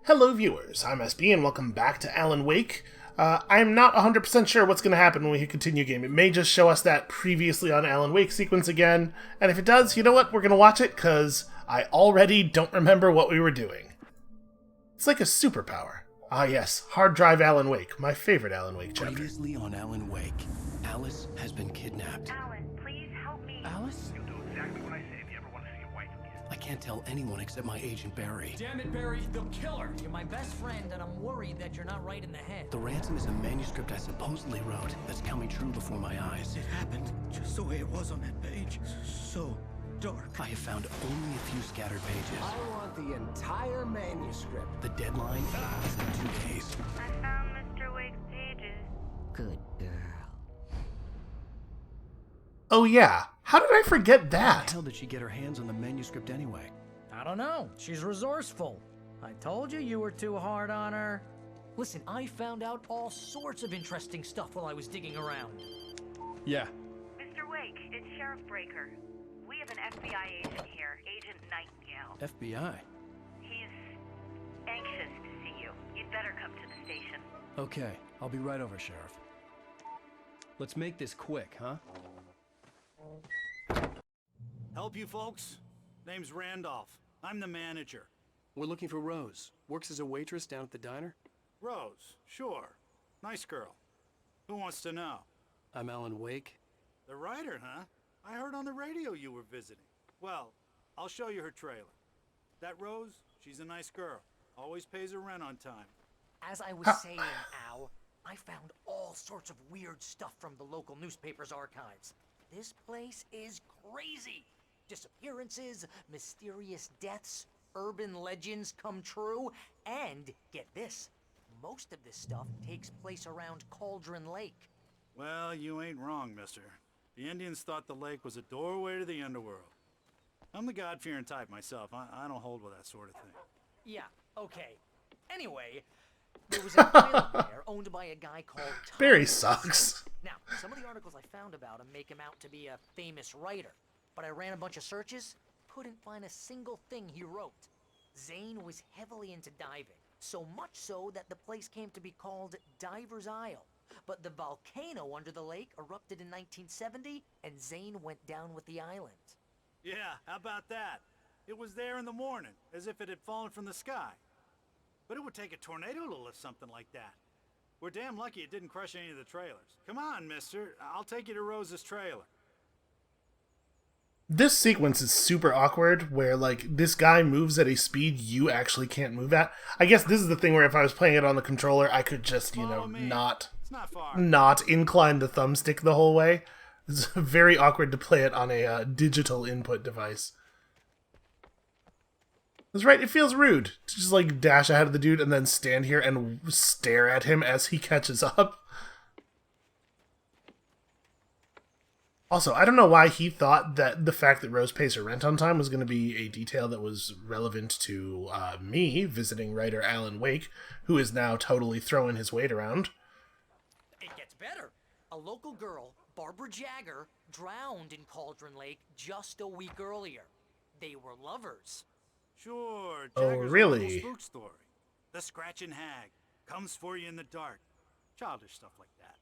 Hello viewers, I'm SB and welcome back to Alan Wake. I'm not 100% sure what's going to happen when we hit continue game. It may just show us that previously on Alan Wake sequence again, and if it does, you know what, we're going to watch it because I already don't remember what we were doing. It's like a superpower. Ah yes, Hard Drive Alan Wake, my favorite Alan Wake chapter. Previously on Alan Wake, Alice has been kidnapped. Alan, please help me. Alice? You'll do exactly what I say if you ever want to see your wife again. I can't tell anyone except my agent Barry. Damn it, Barry, they'll kill her. You're my best friend, and I'm worried that you're not right in the head. The ransom is a manuscript I supposedly wrote that's coming true before my eyes. It happened just the way it was on that page. So dark. I have found only a few scattered pages. I want the entire manuscript. The deadline is in 2 days. I found Mr. Wake's pages. Good girl. Oh yeah, how did I forget How that? the hell did she get her hands on the manuscript anyway? I don't know. She's resourceful. I told you you were too hard on her. Listen, I found out all sorts of interesting stuff while I was digging around. Yeah. Mr. Wake, it's Sheriff Breaker. We have an FBI agent here, Agent Nightingale. FBI. He's anxious to see you. You'd better come to the station. Okay, I'll be right over, Sheriff. Let's make this quick, huh? Help you folks? Name's Randolph. I'm the manager. We're looking for Rose. Works as a waitress down at the diner. Rose, sure. Nice girl. Who wants to know? I'm Alan Wake. The writer, huh? I heard on the radio you were visiting. Well, I'll show you her trailer. That Rose, she's a nice girl. Always pays her rent on time. As I was saying, Al, I found all sorts of weird stuff from the local newspaper's archives. This place is crazy. Disappearances, mysterious deaths, urban legends come true, and get this, most of this stuff takes place around Cauldron Lake. Well, you ain't wrong, mister. The Indians thought the lake was a doorway to the underworld. I'm the God-fearing type myself. I don't hold with that sort of thing. Yeah, okay. Anyway, there was an island there owned by a guy called Tom. Barry sucks. Now, some of the articles I found about him make him out to be a famous writer, but I ran a bunch of searches, couldn't find a single thing he wrote. Zane was heavily into diving, so much so that the place came to be called Diver's Isle. But the volcano under the lake erupted in 1970, and Zane went down with the island. Yeah, how about that? It was there in the morning, as if it had fallen from the sky. But it would take a tornado to lift something like that. We're damn lucky it didn't crush any of the trailers. Come on, mister. I'll take you to Rose's trailer. This sequence is super awkward where, like, this guy moves at a speed you actually can't move at. I guess this is the thing where if I was playing it on the controller, I could just, Follow me. not It's not far. incline the thumbstick the whole way. It's very awkward to play it on a digital input device. That's right, it feels rude to just, like, dash ahead of the dude and then stand here and stare at him as he catches up. Also, I don't know why he thought that the fact that Rose pays her rent on time was going to be a detail that was relevant to me visiting writer Alan Wake, who is now totally throwing his weight around. It gets better. A local girl, Barbara Jagger, drowned in Cauldron Lake just a week earlier. They were lovers. Sure, Oh, Jagger's really? a little spook story. The scratching hag comes for you in the dark. Childish stuff like that.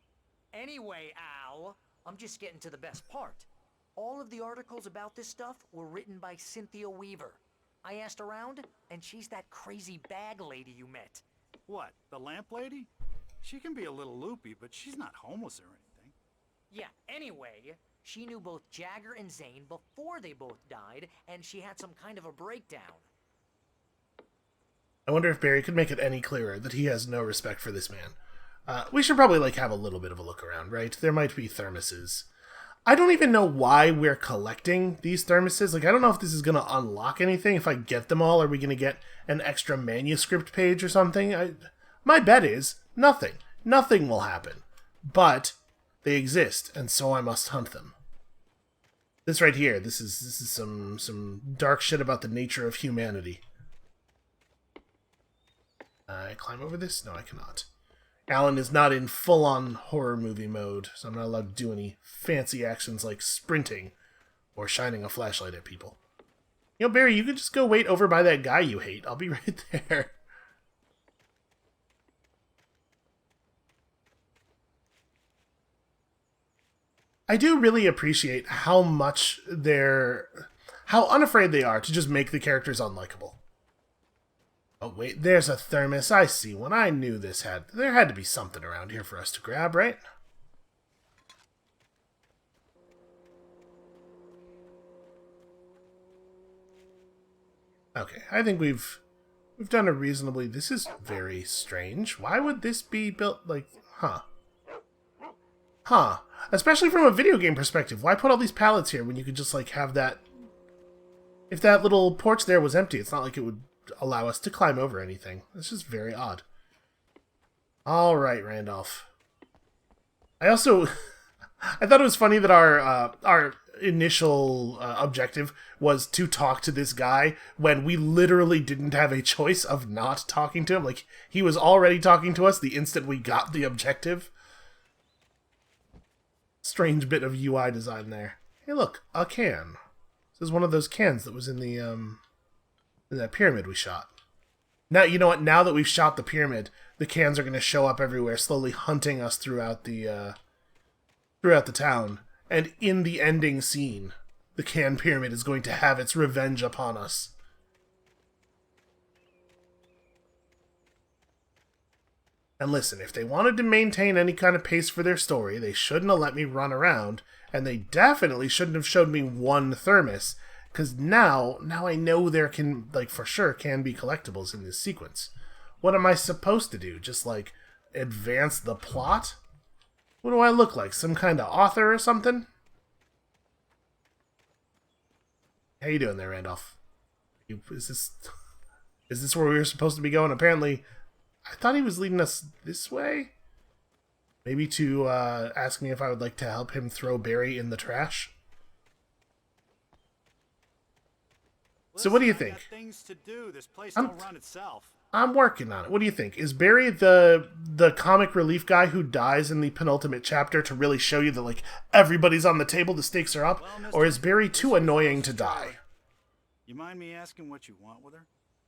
Anyway, Al, I'm just getting to the best part. All of the articles about this stuff were written by Cynthia Weaver. I asked around, and she's that crazy bag lady you met. What, the lamp lady? She can be a little loopy, but she's not homeless or anything. Yeah, anyway, she knew both Jagger and Zane before they both died, and she had some kind of a breakdown. I wonder if Barry could make it any clearer that he has no respect for this man. We should probably, like, have a little bit of a look around, right? There might be thermoses. I don't even know why we're collecting these thermoses. Like, I don't know if this is going to unlock anything. If I get them all, are we going to get an extra manuscript page or something? My bet is nothing. Nothing will happen. But they exist, and so I must hunt them. This right here, this is some dark shit about the nature of humanity. I climb over this? No, I cannot. Alan is not in full-on horror movie mode, so I'm not allowed to do any fancy actions like sprinting or shining a flashlight at people. You know, Barry, you could just go wait over by that guy you hate. I'll be right there. I do really appreciate how how unafraid they are to just make the characters unlikable. Oh wait, there's a thermos. I see one. I knew there had to be something around here for us to grab, right? Okay, I think we've done a reasonably... This is very strange. Why would this be built like... Huh. Especially from a video game perspective. Why put all these pallets here when you could just, like, have that... If that little porch there was empty, it's not like it would allow us to climb over anything. It's just very odd. Alright, Randolph. I also... I thought it was funny that our initial objective was to talk to this guy when we literally didn't have a choice of not talking to him. Like, he was already talking to us the instant we got the objective. Strange bit of UI design there. Hey look, a can. This is one of those cans that was in the in that pyramid we shot. Now, you know what? Now that we've shot the pyramid, the cans are going to show up everywhere, slowly hunting us throughout the town. And in the ending scene, the can pyramid is going to have its revenge upon us. And listen, if they wanted to maintain any kind of pace for their story, they shouldn't have let me run around, and they definitely shouldn't have showed me one thermos, because now I know there can, like, for sure can be collectibles in this sequence. What am I supposed to do? Just, like, advance the plot? What do I look like? Some kind of author or something? How you doing there, Randolph? Is this where we were supposed to be going? Apparently, I thought he was leading us this way? Maybe to ask me if I would like to help him throw Barry in the trash? So what do you think? I got things to do. This place don't run itself. I'm working on it. What do you think? Is Barry the comic relief guy who dies in the penultimate chapter to really show you that, like, everybody's on the table, the stakes are up? Well, or is Barry too annoying to die? You mind me asking what you want with her?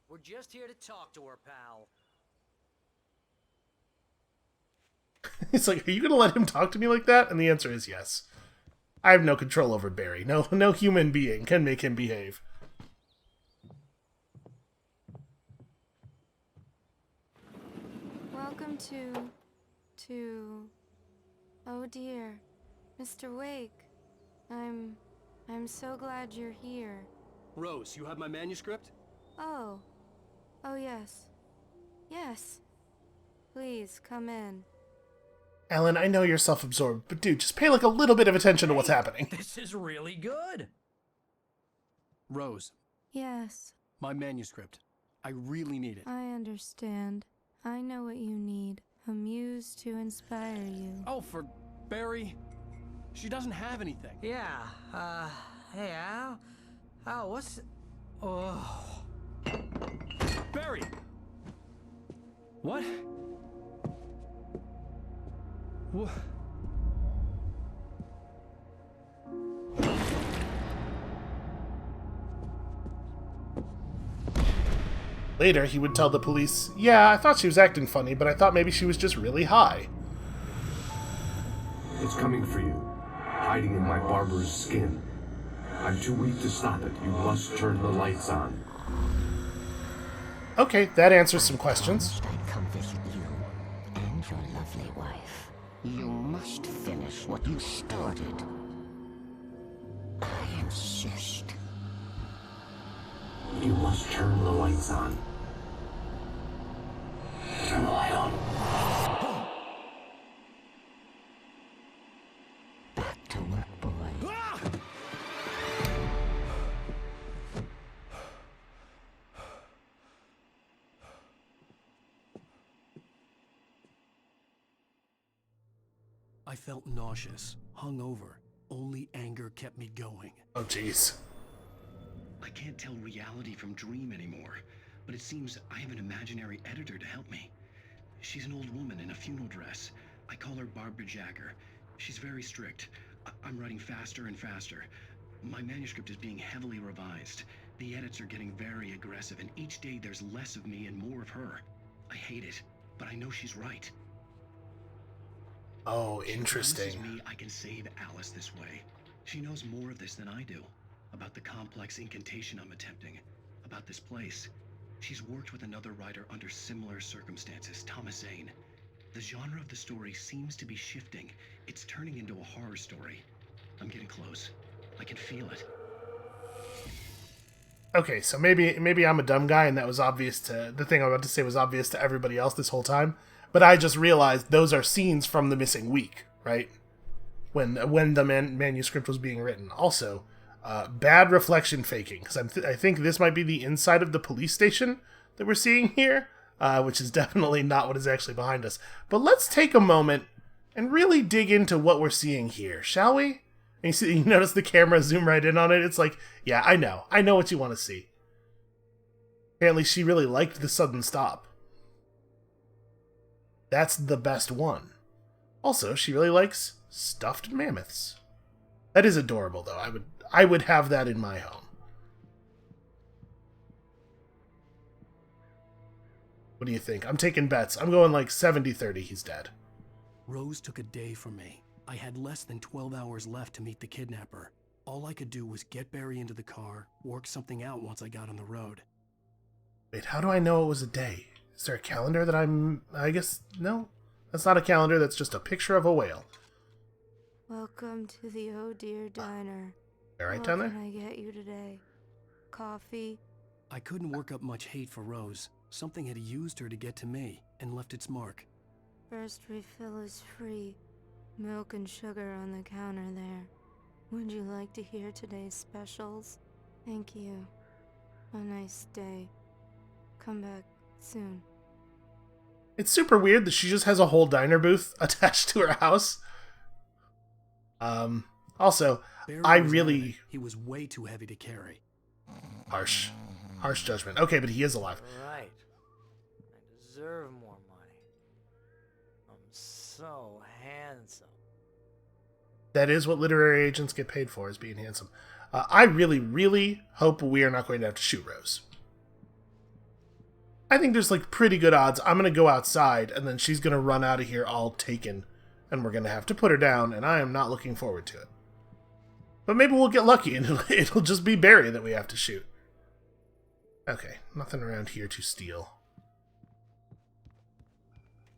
We're just here to talk to her, pal. It's like, are you going to let him talk to me like that? And the answer is yes. I have no control over Barry. No human being can make him behave. Welcome to... Oh dear, Mr. Wake. I'm so glad you're here. Rose, you have my manuscript? Oh yes. Yes. Please, come in. Alan, I know you're self-absorbed, but dude, just pay like a little bit of attention to what's happening. This is really good. Rose, Yes, my manuscript. I really need it. I understand. I know what you need. A muse to inspire you. Oh, for Barry. She doesn't have anything. Yeah, hey, Al? Al, what's... Oh... Barry! What? What? Later, he would tell the police, yeah, I thought she was acting funny, but I thought maybe she was just really high. It's coming for you, hiding in my barber's skin. I'm too weak to stop it. You must turn the lights on. Okay, that answers some questions. I come visit you and your lovely wife. You must finish what you started. I insist. You must turn the lights on. Turn the light on. Back to work, boy. I felt nauseous, hungover. Only anger kept me going. Oh, jeez. I can't tell reality from dream anymore, but it seems I have an imaginary editor to help me. She's an old woman in a funeral dress. I call her Barbara Jagger. She's very strict. I'm writing faster and faster. My manuscript is being heavily revised. The edits are getting very aggressive, and each day there's less of me and more of her. I hate it, but I know she's right. Oh, She interesting. promises me I can save Alice this way. She knows more of this than I do. About the complex incantation I'm attempting. About this place. She's worked with another writer under similar circumstances, Thomas Zane. The genre of the story seems to be shifting. It's turning into a horror story. I'm getting close. I can feel it. Okay, so maybe I'm a dumb guy and that was obvious to... The thing I'm about to say was obvious to everybody else this whole time. But I just realized those are scenes from The Missing Week, right? When the manuscript was being written. Also, bad reflection faking, because I think this might be the inside of the police station that we're seeing here, which is definitely not what is actually behind us. But let's take a moment and really dig into what we're seeing here, shall we? And you notice the camera zoom right in on it. It's like, yeah, I know what you want to see. Apparently she really liked the sudden stop. That's the best one. Also, she really likes stuffed mammoths. That is adorable, though. I would have that in my home. What do you think? I'm taking bets. I'm going like 70-30 he's dead. Rose took a day from me. I had less than 12 hours left to meet the kidnapper. All I could do was get Barry into the car, work something out once I got on the road. Wait, how do I know it was a day? Is there a calendar that I guess, no. That's not a calendar, that's just a picture of a whale. Welcome to the Oh Dear Diner. All right, what down there? can I get you today? Coffee? I couldn't work up much hate for Rose. Something had used her to get to me, and left its mark. First refill is free. Milk and sugar on the counter there. Would you like to hear today's specials? Thank you. A nice day. Come back soon. It's super weird that she just has a whole diner booth attached to her house. Also, Barry I was really... adamant he was way too heavy to carry. Harsh judgment. Okay, but he is alive. Right. I deserve more money. I'm so handsome. That is what literary agents get paid for, is being handsome. I really, really hope we are not going to have to shoot Rose. I think there's like pretty good odds I'm going to go outside and then she's going to run out of here all taken and we're going to have to put her down, and I am not looking forward to it. But maybe we'll get lucky and it'll just be Barry that we have to shoot. Okay, nothing around here to steal.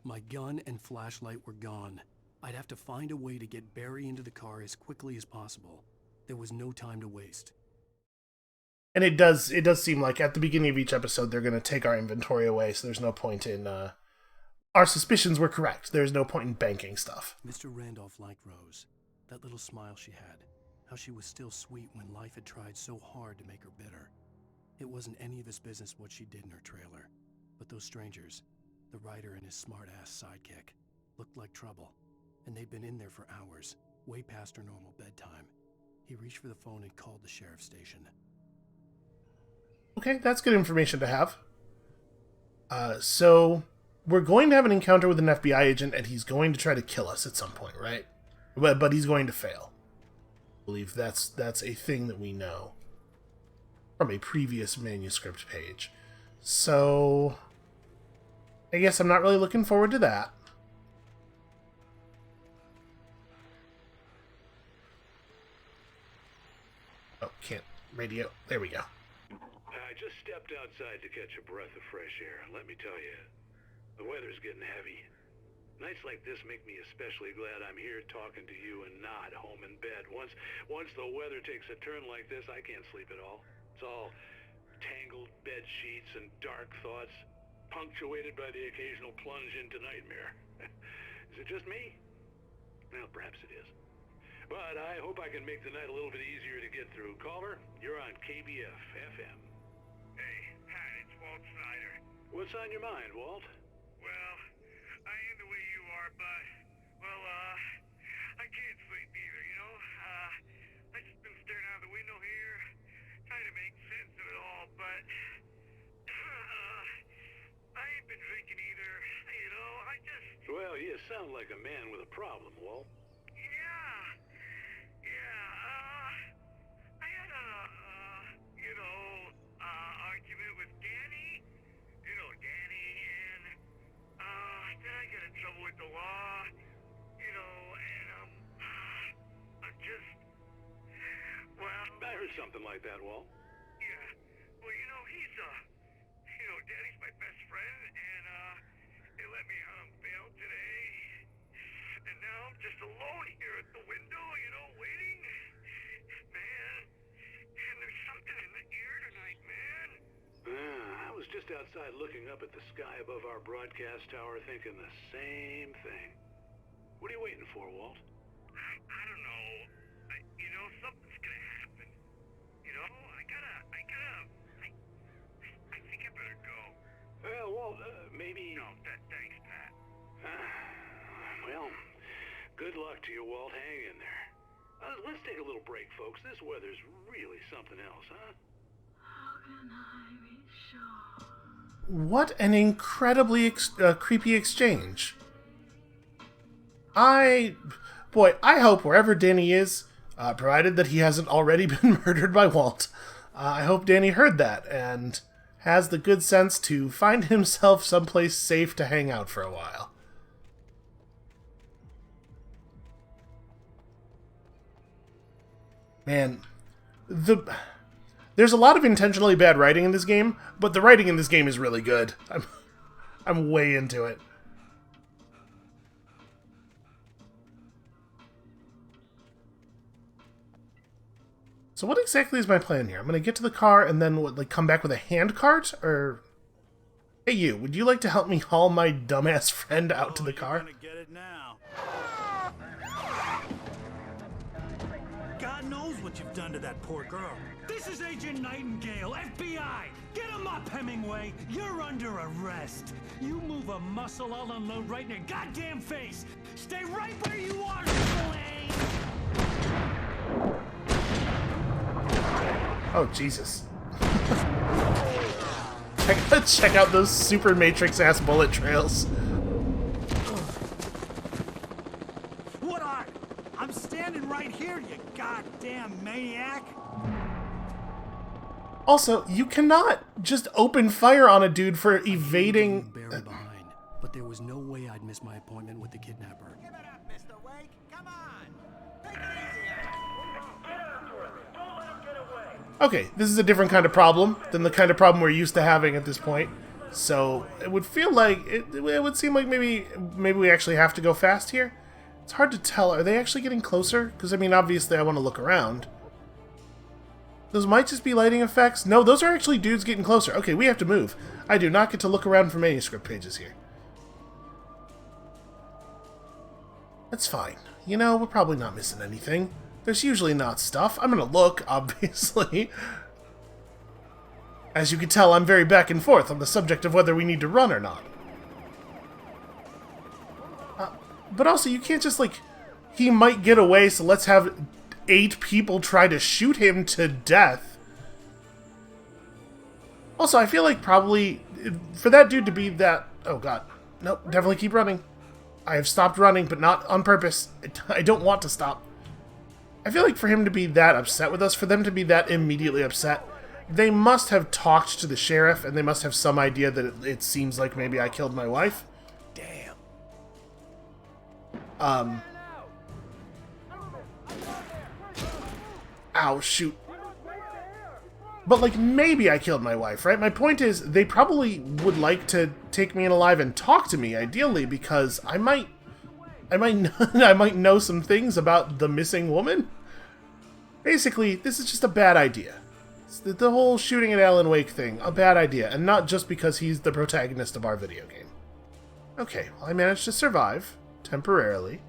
My gun and flashlight were gone. I'd have to find a way to get Barry into the car as quickly as possible. There was no time to waste. And it does seem like at the beginning of each episode they're going to take our inventory away, so there's no point in... Our suspicions were correct. There's no point in banking stuff. Mr. Randolph liked Rose. That little smile she had. How she was still sweet when life had tried so hard to make her bitter. It wasn't any of his business what she did in her trailer. But those strangers, the writer and his smart-ass sidekick, looked like trouble. And they'd been in there for hours, way past her normal bedtime. He reached for the phone and called the sheriff's station. Okay, that's good information to have. So we're going to have an encounter with an FBI agent, and he's going to try to kill us at some point, right? But he's going to fail. I believe that's a thing that we know from a previous manuscript page. So I guess I'm not really looking forward to that. Oh, can't radio. There we go. I just stepped outside to catch a breath of fresh air, and let me tell you, the weather's getting heavy. Nights like this make me especially glad I'm here talking to you and not home in bed. Once the weather takes a turn like this, I can't sleep at all. It's all tangled bed sheets and dark thoughts, punctuated by the occasional plunge into nightmare. Is it just me? Well, perhaps it is. But I hope I can make the night a little bit easier to get through. Caller, you're on KBF FM. Hey, Pat, it's Walt Snyder. What's on your mind, Walt? Well, I ain't the way you are, but, well, I can't sleep either, you know? I just been staring out the window here, trying to make sense of it all, but, I ain't been drinking either, you know? Well, you sound like a man with a problem, Walt. I had a, argument with Danny, and, then I got in trouble with the law, something like that, Walt. Yeah. Well, he's, Daddy's my best friend, and, they let me bail today. And now I'm just alone here at the window, waiting. Man, and there's something in the air tonight, man. I was just outside looking up at the sky above our broadcast tower thinking the same thing. What are you waiting for, Walt? I don't know. Something's gonna happen. I think I better go. Well, Walt, maybe... No, thanks, Pat. Well, good luck to you, Walt. Hang in there. Let's take a little break, folks. This weather's really something else, huh? How can I be sure? What an incredibly creepy exchange. Boy, I hope wherever Danny is, provided that he hasn't already been murdered by Walt, I hope Danny heard that and has the good sense to find himself someplace safe to hang out for a while. Man, there's a lot of intentionally bad writing in this game, but the writing in this game is really good. I'm way into it. So what exactly is my plan here? I'm going to get to the car and then come back with a hand cart? Or... Hey you, would you like to help me haul my dumbass friend out to the car? Gonna get it now. God knows what you've done to that poor girl. This is Agent Nightingale, FBI! Get him up, Hemingway! You're under arrest! You move a muscle, I'll unload right in your goddamn face! Stay right where you are, Slane! Oh, Jesus. I gotta check out those Super Matrix-ass bullet trails. What are? I'm standing right here, you goddamn maniac! Also, you cannot just open fire on a dude for evading... Barry behind, but there was no way I'd miss my appointment with the kidnapper. Give it up, Mr. Wake! Come on! Take it easy, don't let him get away! Okay, this is a different kind of problem than the kind of problem we're used to having at this point. So, it would feel like... It would seem like maybe we actually have to go fast here. It's hard to tell. Are they actually getting closer? Because, I mean, obviously I want to look around. Those might just be lighting effects. No, those are actually dudes getting closer. Okay, we have to move. I do not get to look around for manuscript pages here. That's fine. We're probably not missing anything. There's usually not stuff. I'm gonna look, obviously. As you can tell, I'm very back and forth on the subject of whether we need to run or not. But also, you can't just, he might get away, so let's have 8 people try to shoot him to death. Also, I feel like probably, for that dude to be that... Oh, God. Nope, definitely keep running. I have stopped running, but not on purpose. I don't want to stop. I feel like for him to be that upset with us, for them to be that immediately upset, they must have talked to the sheriff, and they must have some idea that it seems like maybe I killed my wife. Damn. Ow, shoot. But, maybe I killed my wife, right? My point is, they probably would like to take me in alive and talk to me, ideally, because I might know some things about the missing woman. Basically, this is just a bad idea. It's the whole shooting at Alan Wake thing, a bad idea, and not just because he's the protagonist of our video game. Okay, well, I managed to survive, temporarily.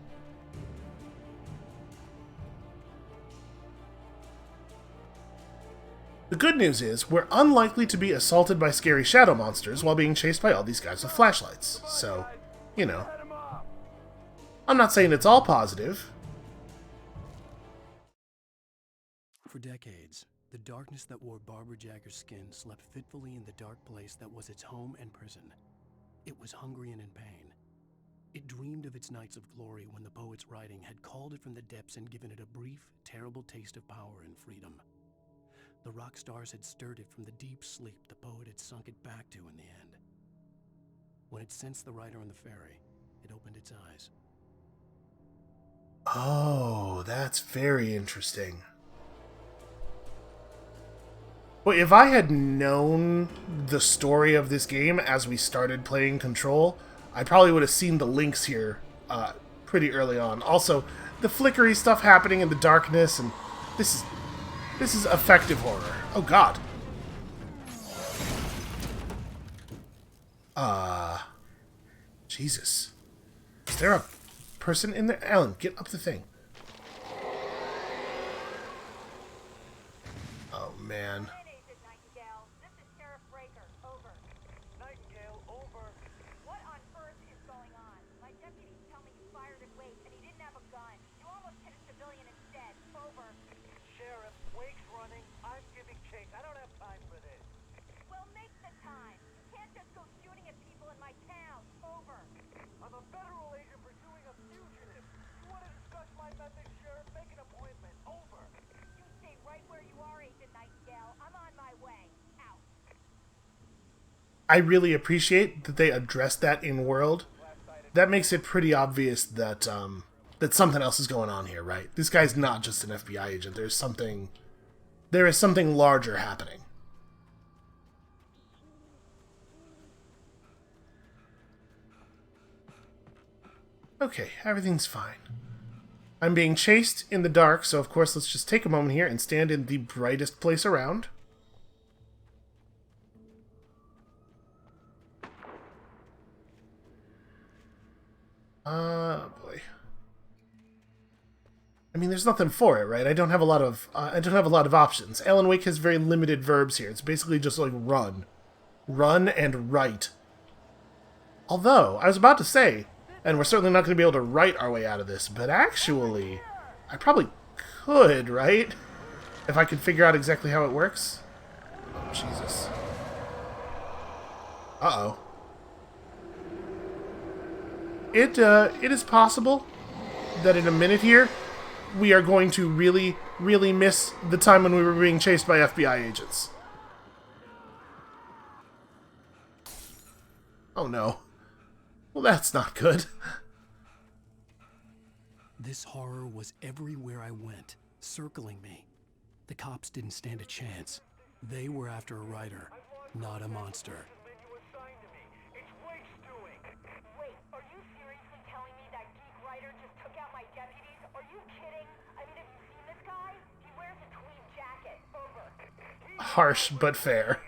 The good news is, we're unlikely to be assaulted by scary shadow monsters while being chased by all these guys with flashlights. So, I'm not saying it's all positive. For decades, the darkness that wore Barbara Jagger's skin slept fitfully in the dark place that was its home and prison. It was hungry and in pain. It dreamed of its nights of glory when the poet's writing had called it from the depths and given it a brief, terrible taste of power and freedom. The rock stars had stirred it from the deep sleep the poet had sunk it back to in the end. When it sensed the rider on the ferry, it opened its eyes. Oh, that's very interesting. Well, if I had known the story of this game as we started playing Control, I probably would have seen the links here pretty early on. Also, the flickery stuff happening in the darkness, and this is effective horror. Oh God. Jesus. Is there a person in there? Alan, get up the thing. Oh man. Nightingale, over. What on earth is going on? My deputies tell me you fired at Wake and he didn't have a gun. You almost hit a civilian instead. Over. Sheriff, Wake's running. I'm giving chase. I don't have time for this. Well, make the time. You can't just go shooting at people in my town. Over. I'm a federal agent pursuing a fugitive. You want to discuss my methods, Sheriff? Make an appointment. Over. You stay right where you are, Agent Nightingale. I'm on my way. Out. I really appreciate that they addressed that in world. That makes it pretty obvious that that something else is going on here, right? This guy's not just an FBI agent. There is something larger happening. Okay, everything's fine. I'm being chased in the dark, so of course let's just take a moment here and stand in the brightest place around. Boy. I mean, there's nothing for it, right? I don't have a lot of options. Alan Wake has very limited verbs here. It's basically just like run. Run and write. Although, I was about to say, and we're certainly not going to be able to write our way out of this, but actually, I probably could, right? If I could figure out exactly how it works. Oh, Jesus. Uh-oh. It is possible that in a minute here, we are going to really, really miss the time when we were being chased by FBI agents. Oh no. Well, that's not good. This horror was everywhere I went, circling me. The cops didn't stand a chance. They were after a writer, not a monster. Wait, are you seriously telling me that geek writer just took out my deputies? Are you kidding? I mean, have you seen this guy? He wears a tweed jacket. Over. Harsh, but fair.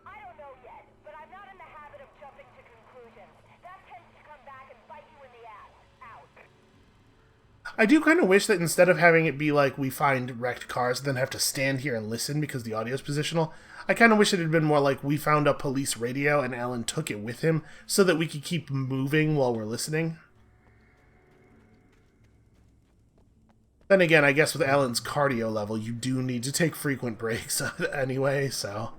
I don't know yet, but I'm not in the habit of jumping to conclusions. That tends to come back and bite you in the ass. Out. I do kind of wish that instead of having it be like we find wrecked cars and then have to stand here and listen because the audio's positional, I kind of wish it had been more like we found a police radio and Alan took it with him so that we could keep moving while we're listening. Then again, I guess with Alan's cardio level, you do need to take frequent breaks anyway, so...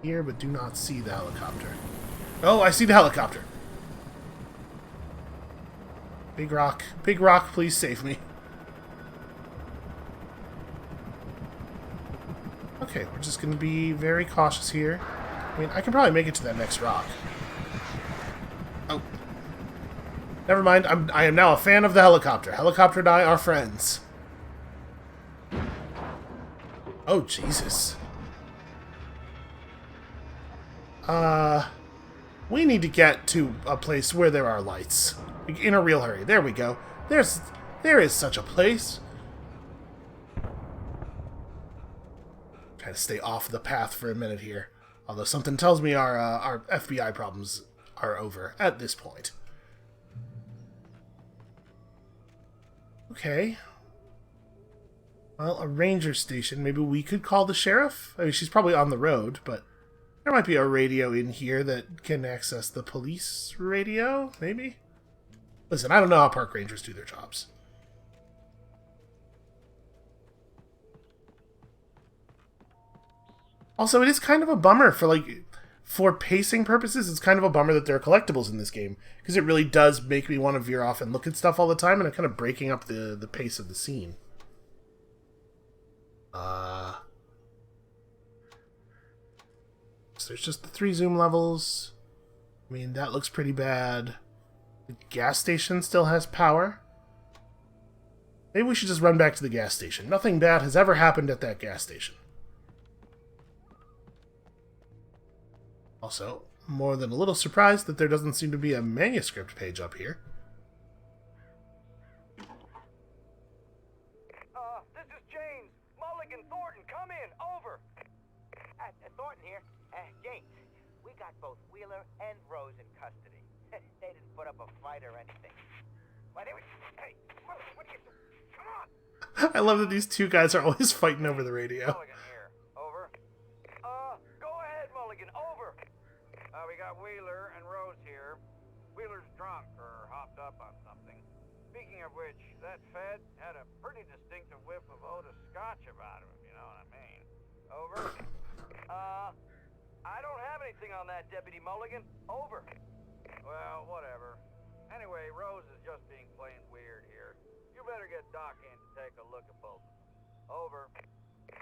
Here, but do not see the helicopter. Oh, I see the helicopter! Big Rock, please save me. Okay, we're just going to be very cautious here. I mean, I can probably make it to that next rock. Oh. Never mind, I am now a fan of the helicopter. Helicopter and I are friends. Oh, Jesus. We need to get to a place where there are lights. In a real hurry. There we go. There is such a place. Try to stay off the path for a minute here. Although something tells me our FBI problems are over at this point. Okay. Well, a ranger station. Maybe we could call the sheriff? I mean, she's probably on the road, but there might be a radio in here that can access the police radio, maybe? Listen, I don't know how park rangers do their jobs. Also, it is kind of a bummer for pacing purposes, it's kind of a bummer that there are collectibles in this game, because it really does make me want to veer off and look at stuff all the time, and it's kind of breaking up the pace of the scene. So there's just the 3 zoom levels. I mean, that looks pretty bad. The gas station still has power? Maybe we should just run back to the gas station. Nothing bad has ever happened at that gas station. Also, more than a little surprised that there doesn't seem to be a manuscript page up here. This is James. Mulligan, Thornton, come in. Over. Thornton here. James, we got both Wheeler and Rose in custody. They didn't put up a fight or anything. Why, they were... Hey, what are you... Come on! I love that these two guys are always fighting over the radio. Mulligan here. Over. Go ahead, Mulligan. Over. We got Wheeler and Rose here. Wheeler's drunk or hopped up on something. Speaking of which, that Fed had a pretty distinctive whiff of Otis Scotch about him, if you know what I mean. Over. I don't have anything on that, Deputy Mulligan. Over. Well, whatever. Anyway, Rose is just being plain weird here. You better get Doc in to take a look at both of them. Over.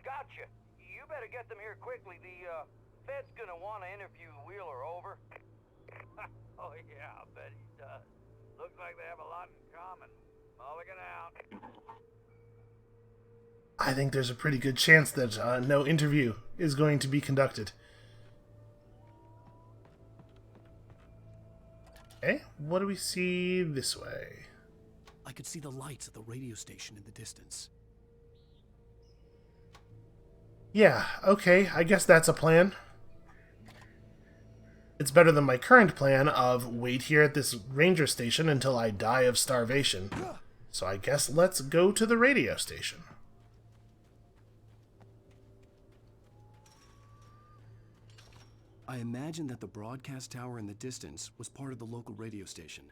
Gotcha. You better get them here quickly. The, Fed's gonna want to interview Wheeler. Over. Oh, yeah, I bet he does. Looks like they have a lot in common. Mulligan out. I think there's a pretty good chance that no interview is going to be conducted. Okay, what do we see this way? I could see the lights at the radio station in the distance. Yeah, okay, I guess that's a plan. It's better than my current plan of wait here at this ranger station until I die of starvation. So I guess let's go to the radio station. I imagine that the broadcast tower in the distance was part of the local radio station.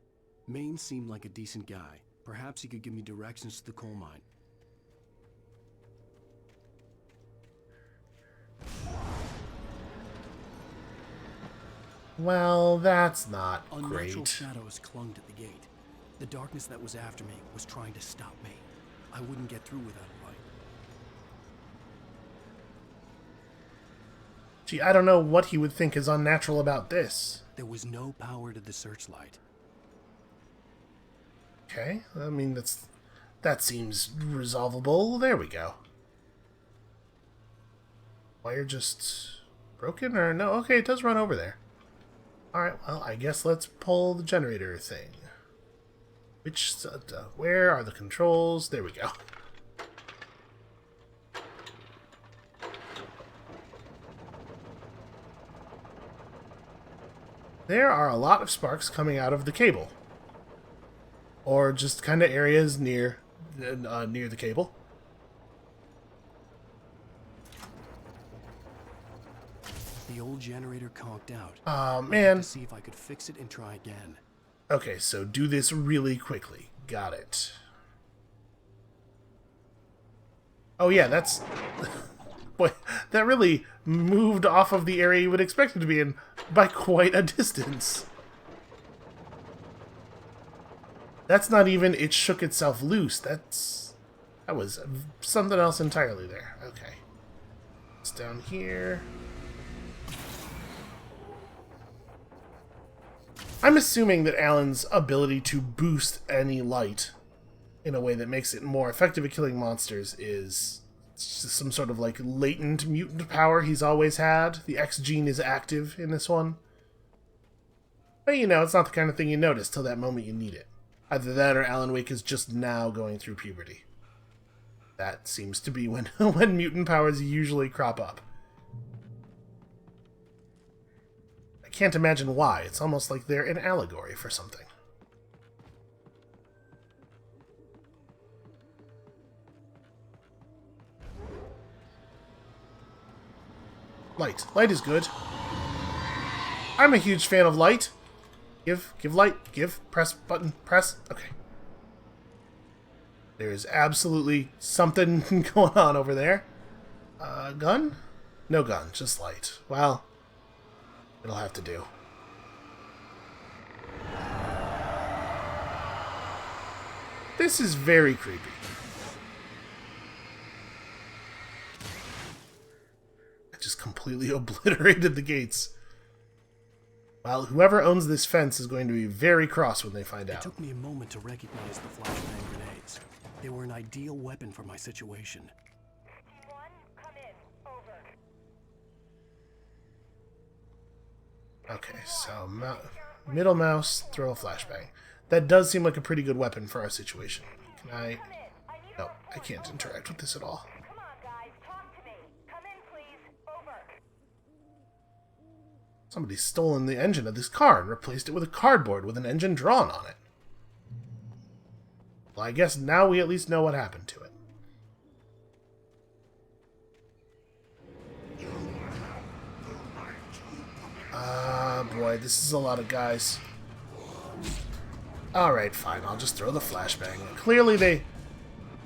Maine seemed like a decent guy. Perhaps he could give me directions to the coal mine. Well, that's not Unnatural great. shadows clung to the gate. The darkness that was after me was trying to stop me. I wouldn't get through without a light. Gee, I don't know what he would think is unnatural about this. There was no power to the searchlight. Okay, I mean, that seems resolvable. There we go. Wire just broken, or no? Okay, it does run over there. Alright, well, I guess let's pull the generator thing. Which, where are the controls? There we go. There are a lot of sparks coming out of the cable. Or just kind of areas near the cable. The old generator conked out. Aw, I had man. to see if I could fix it and try again. Okay, so do this really quickly. Got it. Oh yeah, that's... Boy, that really moved off of the area you would expect it to be in by quite a distance. That's not even it shook itself loose. That was something else entirely there. Okay. It's down here. I'm assuming that Alan's ability to boost any light in a way that makes it more effective at killing monsters is just some sort of like latent mutant power he's always had. The X gene is active in this one. But you know, it's not the kind of thing you notice till that moment you need it. Either that or Alan Wake is just now going through puberty. That seems to be when, when mutant powers usually crop up. I can't imagine why. It's almost like they're an allegory for something. Light. Light is good. I'm a huge fan of light. Give light. Press button. Press. Okay. There's absolutely something going on over there. Gun? No gun, just light. Well, it'll have to do. This is very creepy. I just completely obliterated the gates. Well, whoever owns this fence is going to be very cross when they find It out. took me a moment to recognize the flashbang grenades. They were an ideal weapon for my situation. T1, come in. Over. Okay, so middle mouse, throw a flashbang. That does seem like a pretty good weapon for our situation. Can I... No, I can't interact with this at all. Come on, guys. Talk to me. Come in, please. Over. Somebody's stolen the engine of this car and replaced it with a cardboard with an engine drawn on it. Well, I guess now we at least know what happened to it. Ah, boy, this is a lot of guys. Alright, fine, I'll just throw the flashbang. Clearly they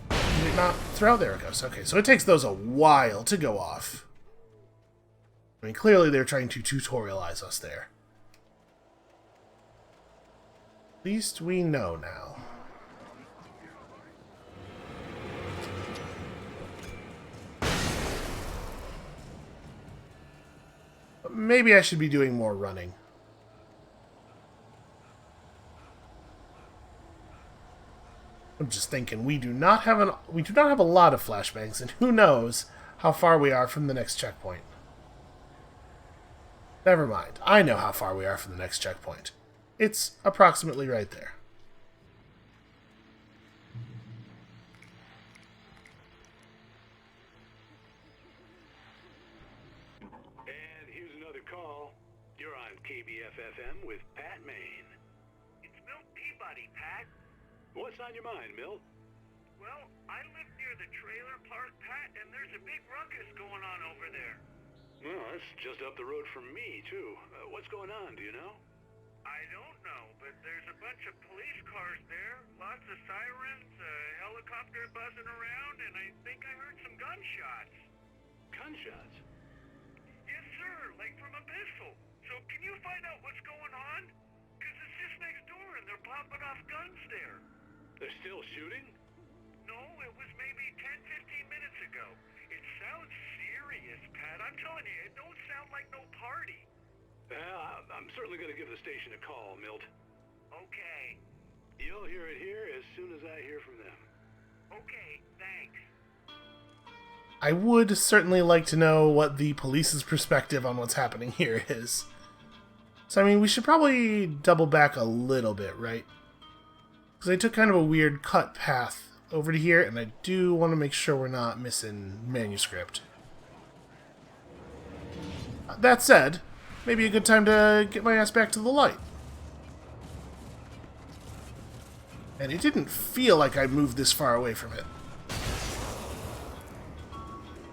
did not throw. There it goes. Okay, so it takes those a while to go off. I mean, clearly they're trying to tutorialize us there. At least we know now. Maybe I should be doing more running. I'm just thinking we do not have a lot of flashbangs, and who knows how far we are from the next checkpoint. Never mind. I know how far we are from the next checkpoint. It's approximately right there. And here's another call. You're on KBF-FM with Pat Maine. It's Milt Peabody, Pat. What's on your mind, Milt? Well, I live near the trailer park, Pat, and there's a big ruckus going on over there. Well, that's just up the road from me, too. What's going on, do you know? I don't know, but there's a bunch of police cars there, lots of sirens, a helicopter buzzing around, and I think I heard some gunshots. Gunshots? Yes, sir, like from a pistol. So can you find out what's going on? Because it's just next door and they're popping off guns there. They're still shooting? No, it was maybe 10, 15 minutes ago. It sounds serious, Pat. I'm telling you, it don't sound like no party. I'm certainly going to give the station a call, Milt. Okay. You'll hear it here as soon as I hear from them. Okay, thanks. I would certainly like to know what the police's perspective on what's happening here is. So, I mean, we should probably double back a little bit, right? Because I took kind of a weird cut path over to here, and I do want to make sure we're not missing manuscript. That said, maybe a good time to get my ass back to the light. And it didn't feel like I moved this far away from it.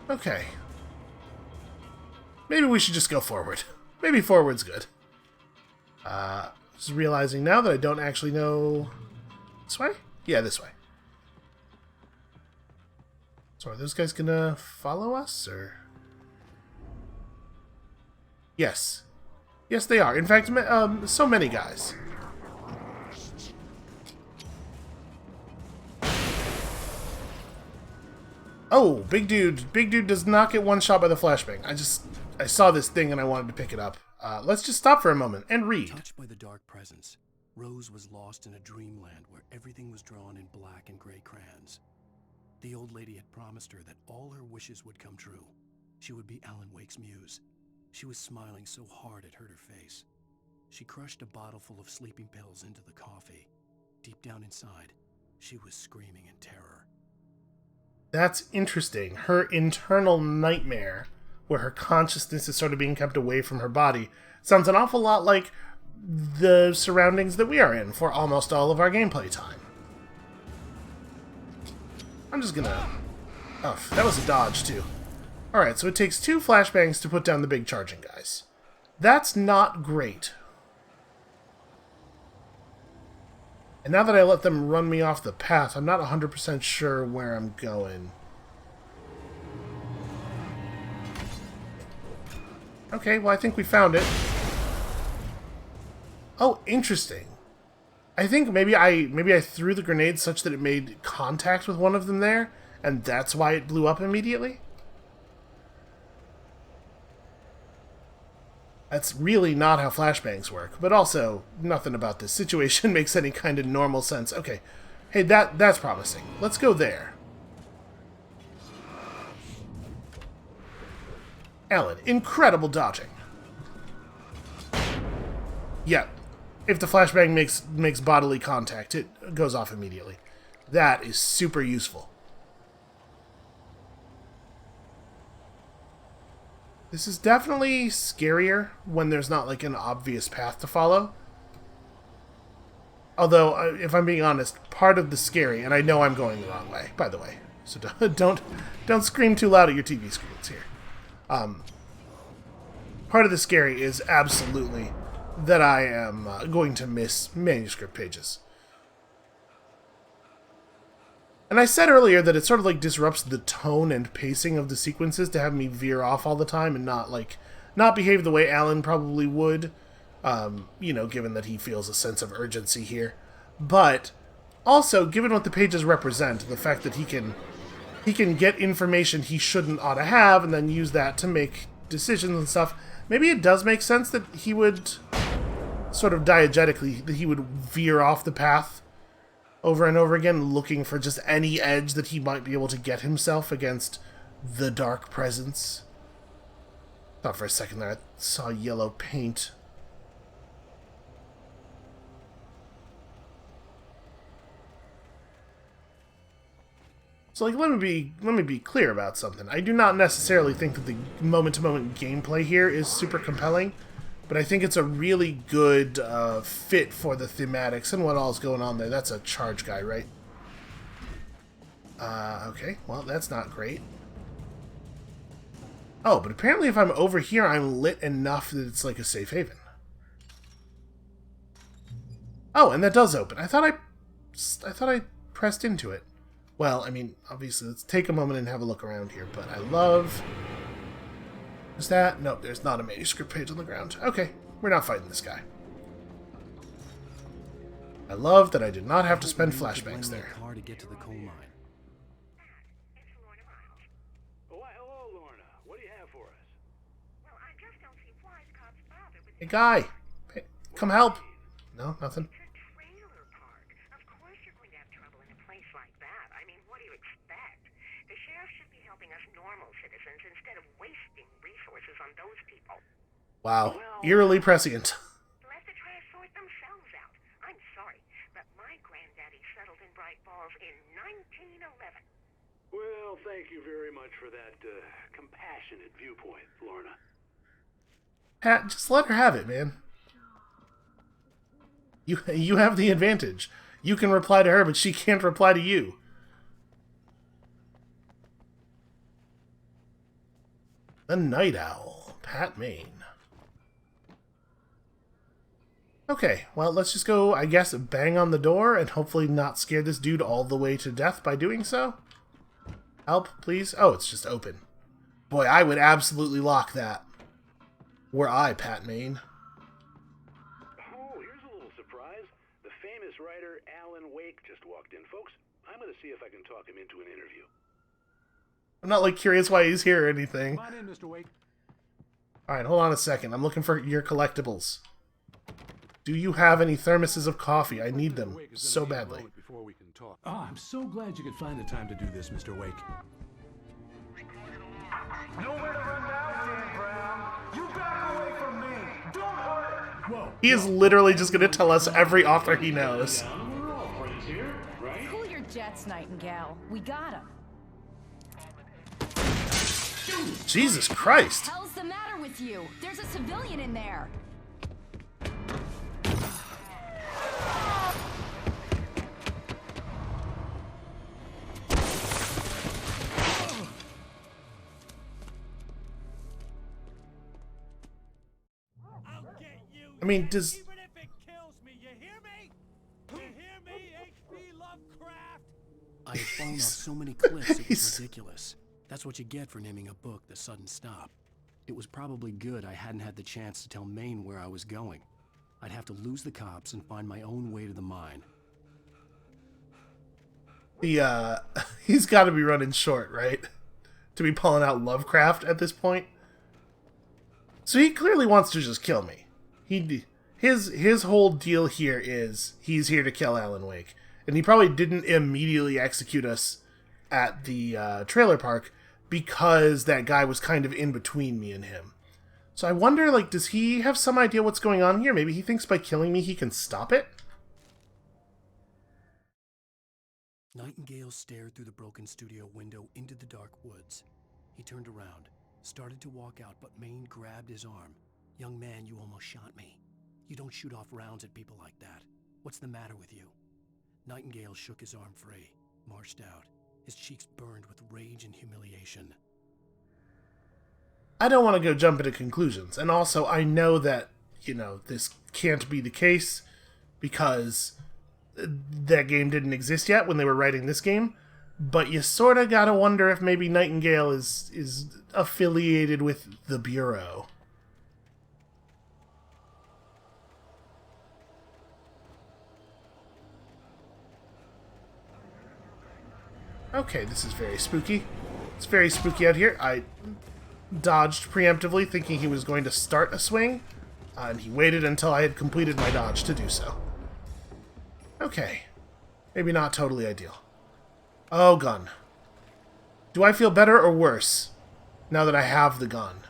Okay. Maybe we should just go forward. Maybe forward's good. Just realizing now that I don't actually know... This way? Yeah, this way. So are those guys gonna follow us, or...? Yes. Yes, they are. In fact, so many guys. Oh, big dude. Big dude does not get one shot by the flashbang. I saw this thing and I wanted to pick it up. Let's just stop for a moment and read. Touched by the dark presence, Rose was lost in a dreamland where everything was drawn in black and gray crayons. The old lady had promised her that all her wishes would come true. She would be Alan Wake's muse. She was smiling so hard it hurt her face. She crushed a bottle full of sleeping pills into the coffee. Deep down inside, she was screaming in terror. That's interesting. Her internal nightmare, where her consciousness is sort of being kept away from her body, sounds an awful lot like the surroundings that we are in for almost all of our gameplay time. I'm just gonna... Oh, that was a dodge, too. Alright, so it takes 2 flashbangs to put down the big charging guys. That's not great. And now that I let them run me off the path, I'm not 100% sure where I'm going. Okay, well, I think we found it. Oh, interesting. I think maybe I threw the grenade such that it made contact with one of them there, and that's why it blew up immediately? That's really not how flashbangs work, but also nothing about this situation makes any kind of normal sense. Okay, hey, that's promising. Let's go there. Alan, incredible dodging. Yeah, if the flashbang makes bodily contact, it goes off immediately. That is super useful. This is definitely scarier when there's not like an obvious path to follow. Although, if I'm being honest, part of the scary, and I know I'm going the wrong way, by the way, so don't scream too loud at your TV screens here. Part of the scary is absolutely that I am going to miss manuscript pages. And I said earlier that it sort of like disrupts the tone and pacing of the sequences to have me veer off all the time and not behave the way Alan probably would, given that he feels a sense of urgency here. But also, given what the pages represent, the fact that he can get information he shouldn't ought to have and then use that to make decisions and stuff, maybe it does make sense that he would sort of diegetically, that he would veer off the path over and over again, looking for just any edge that he might be able to get himself against the dark presence. Thought for a second there I saw yellow paint. So, like, let me be clear about something. I do not necessarily think that the moment-to-moment gameplay here is super compelling, but I think it's a really good fit for the thematics and what all's going on there. That's a charge guy, right? Okay, well, that's not great. Oh, but apparently if I'm over here, I'm lit enough that it's like a safe haven. Oh, and that does open. I thought I pressed into it. Well, I mean, obviously, let's take a moment and have a look around here, but I love... Is that? Nope, there's not a manuscript page on the ground. Okay, we're not fighting this guy. I love that I did not have to spend flashbangs there. Car to get to the coal mine. Oh, hello, Lorna. What do you have for us? Well, I just don't see why the cops bother with Hey, guy! Hey, come help! No, nothing. trailer park. Of course you're going to have trouble in a place like that. I mean, what do you expect? The sheriff should be helping us normal citizens instead of wasting resources on those people. Wow, eerily prescient. Let the trash sort themselves out. I'm sorry, but my granddaddy settled in Bright Falls in 1911. Well, thank you very much for that compassionate viewpoint, Lorna. Pat, just let her have it, man. You have the advantage. You can reply to her, but she can't reply to you. The Night Owl, Pat Maine. Okay, well, let's just go, I guess, bang on the door and hopefully not scare this dude all the way to death by doing so. Help, please? Oh, it's just open. Boy, I would absolutely lock that. Were I Pat Maine. Oh, here's a little surprise. The famous writer Alan Wake just walked in, folks. I'm going to see if I can talk him into an interview. I'm not, like, curious why he's here or anything. Come on in, Mr. Wake. Alright, hold on a second. I'm looking for your collectibles. Do you have any thermoses of coffee? I need them so badly. Before we can talk. Oh, I'm so glad you could find the time to do this, Mr. Wake. Nowhere to run now, Dan Brown. You back away from me. Don't hurt. Whoa. He is literally just going to tell us every author he knows. We're all friends here, right? Cool your jets, Nightingale. We got him. Jesus Christ. What the hell's the matter with you? There's a civilian in there. I mean, does... Even if it kills me, you hear me? You hear me, H.P. Lovecraft? I had fallen off so many cliffs, it was ridiculous. That's what you get for naming a book The Sudden Stop. It was probably good I hadn't had the chance to tell Maine where I was going. I'd have to lose the cops and find my own way to the mine. He's got to be running short, right? To be pulling out Lovecraft at this point. So he clearly wants to just kill me. His whole deal here is he's here to kill Alan Wake. And he probably didn't immediately execute us at the trailer park because that guy was kind of in between me and him. So I wonder, like, does he have some idea what's going on here? Maybe he thinks by killing me he can stop it? Nightingale stared through the broken studio window into the dark woods. He turned around, started to walk out, but Maine grabbed his arm. "Young man, you almost shot me. You don't shoot off rounds at people like that. What's the matter with you?" Nightingale shook his arm free, marched out. His cheeks burned with rage and humiliation. I don't want to go jump into conclusions. And also, I know that, this can't be the case because that game didn't exist yet when they were writing this game. But you sort of gotta wonder if maybe Nightingale is affiliated with the Bureau. Okay, this is very spooky. It's very spooky out here. I dodged preemptively, thinking he was going to start a swing, and he waited until I had completed my dodge to do so. Okay. Maybe not totally ideal. Oh, gun. Do I feel better or worse now that I have the gun?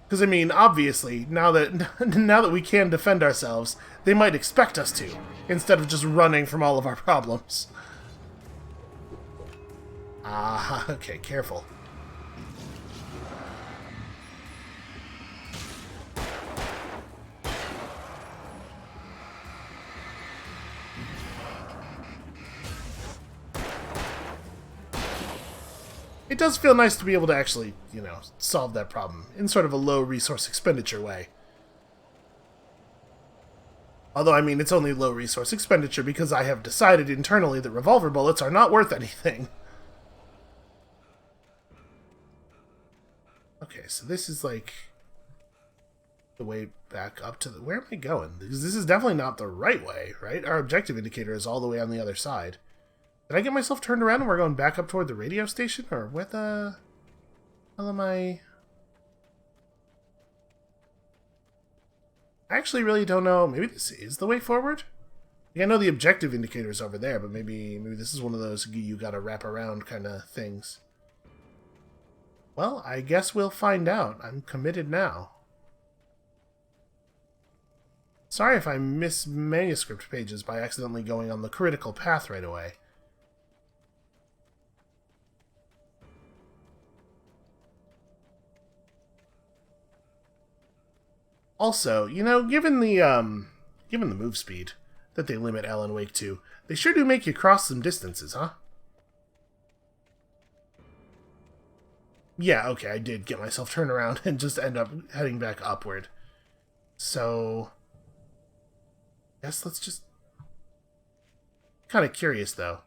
Because, I mean, obviously, now that we can defend ourselves, they might expect us to, instead of just running from all of our problems. Ah, okay, careful. It does feel nice to be able to actually, solve that problem in sort of a low resource expenditure way. Although, I mean, it's only low resource expenditure because I have decided internally that revolver bullets are not worth anything. Okay, so this is like the way back up to the... Where am I going? Because this is definitely not the right way, right? Our objective indicator is all the way on the other side. Did I get myself turned around and we're going back up toward the radio station? Or what the hell am I... I actually really don't know. Maybe this is the way forward? I know the objective indicator is over there, but maybe this is one of those you gotta wrap around kind of things. Well, I guess we'll find out. I'm committed now. Sorry if I miss manuscript pages by accidentally going on the critical path right away. Also, given the move speed that they limit Alan Wake to, they sure do make you cross some distances, huh? Yeah, okay, I did get myself turned around and just end up heading back upward. So... guess let's just... Kind of curious, though.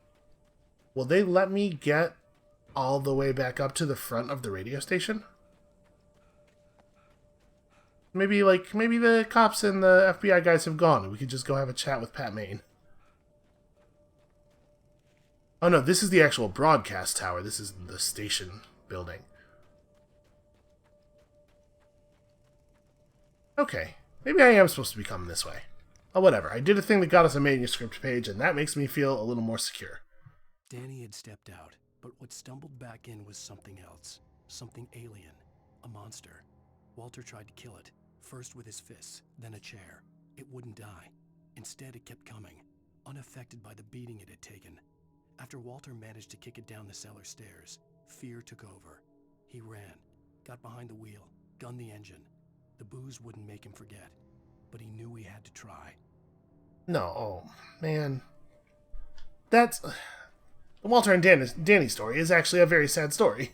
Will they let me get all the way back up to the front of the radio station? Maybe the cops and the FBI guys have gone and we could just go have a chat with Pat Maine. Oh no, this is the actual broadcast tower. This is the station building. Okay, maybe I am supposed to be coming this way. Oh, whatever. I did a thing that got us a manuscript page, and that makes me feel a little more secure. Danny had stepped out, but what stumbled back in was something else. Something alien. A monster. Walter tried to kill it, first with his fists, then a chair. It wouldn't die. Instead, it kept coming, unaffected by the beating it had taken. After Walter managed to kick it down the cellar stairs, fear took over. He ran, got behind the wheel, gunned the engine. The booze wouldn't make him forget, but he knew he had to try. No, oh, man. That's... the Walter and Danny story is actually a very sad story.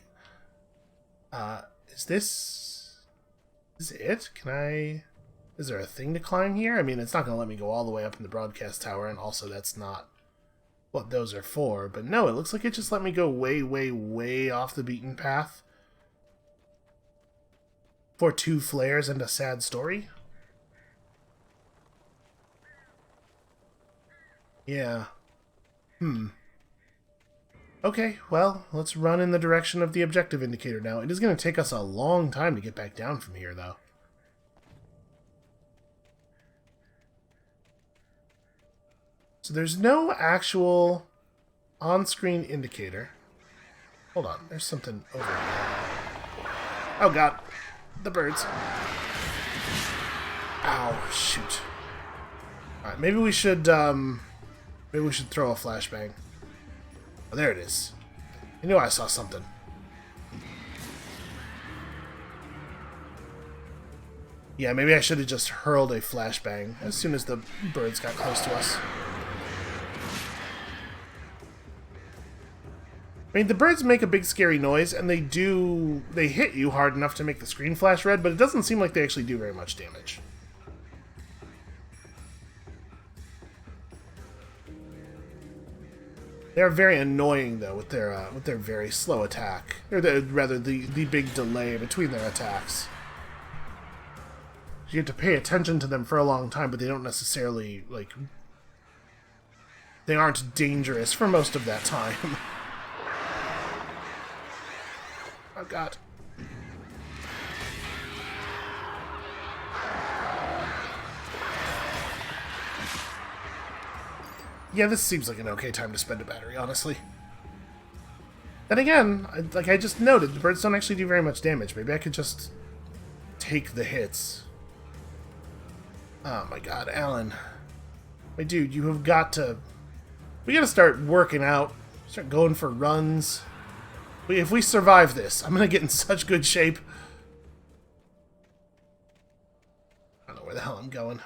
Is this... is it? Can I... is there a thing to climb here? I mean, it's not going to let me go all the way up in the broadcast tower, and also that's not what those are for. But no, it looks like it just let me go way, way, way off the beaten path. For 2 flares and a sad story? Yeah. Okay, well, let's run in the direction of the objective indicator now. It is going to take us a long time to get back down from here, though. So there's no actual on-screen indicator. Hold on, there's something over here. Oh god, the birds. Ow, shoot. Alright, maybe we should throw a flashbang. Oh, there it is. I knew I saw something. Yeah, maybe I should have just hurled a flashbang as soon as the birds got close to us. I mean, the birds make a big scary noise, and they hit you hard enough to make the screen flash red, but it doesn't seem like they actually do very much damage. They are very annoying, though, with their very slow attack. Or rather, the big delay between their attacks. You have to pay attention to them for a long time, but they don't necessarily, like... They aren't dangerous for most of that time. Oh, God. Yeah, this seems like an okay time to spend a battery, honestly. Then again, like I just noted, the birds don't actually do very much damage. Maybe I could just take the hits. Oh my god, Alan. My dude, you have got to... We gotta start working out. Start going for runs. If we survive this, I'm gonna get in such good shape. I don't know where the hell I'm going.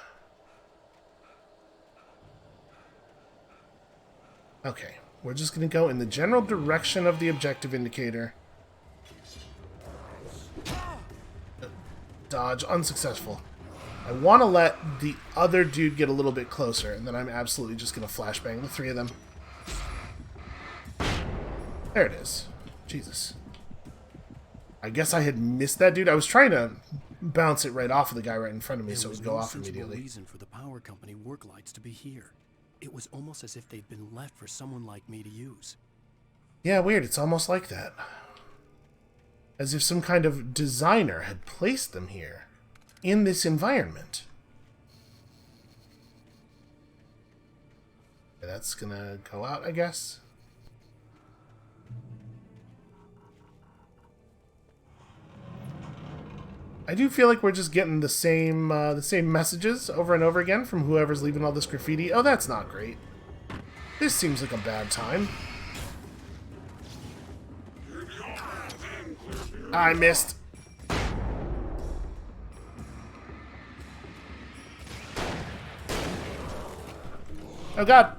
Okay, we're just gonna go in the general direction of the objective indicator. Dodge, unsuccessful. I want to let the other dude get a little bit closer, and then I'm absolutely just gonna flashbang the three of them. There it is. Jesus. I guess I had missed that dude. I was trying to bounce it right off of the guy right in front of me so it would go off immediately. There was no reason for the power company work lights to be here. It was almost as if they'd been left for someone like me to use. Yeah, weird. It's almost like that. As if some kind of designer had placed them here, in this environment. That's gonna go out, I guess. I do feel like we're just getting the same messages over and over again from whoever's leaving all this graffiti. Oh, that's not great. This seems like a bad time. I missed. Oh god.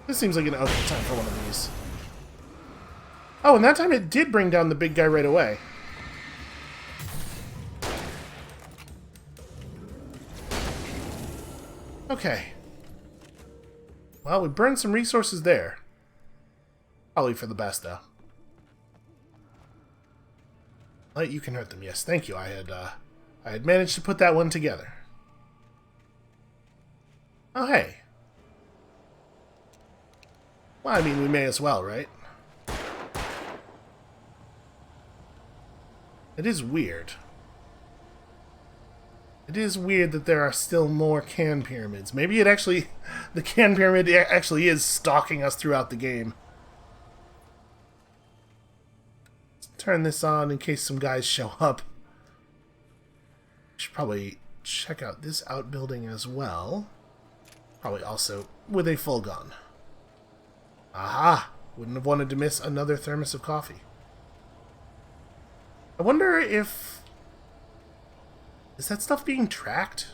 This seems like an okay time for one of these. Oh, and that time it did bring down the big guy right away. Okay. Well, we burned some resources there. Probably for the best, though. Light, you can hurt them. Yes, thank you. I had managed to put that one together. Oh, hey. Well, I mean, we may as well, right? It is weird. It is weird that there are still more can pyramids. Maybe it actually... The can pyramid actually is stalking us throughout the game. Let's turn this on in case some guys show up. Should probably check out this outbuilding as well. Probably also with a full gun. Aha! Wouldn't have wanted to miss another thermos of coffee. I wonder if... Is that stuff being tracked?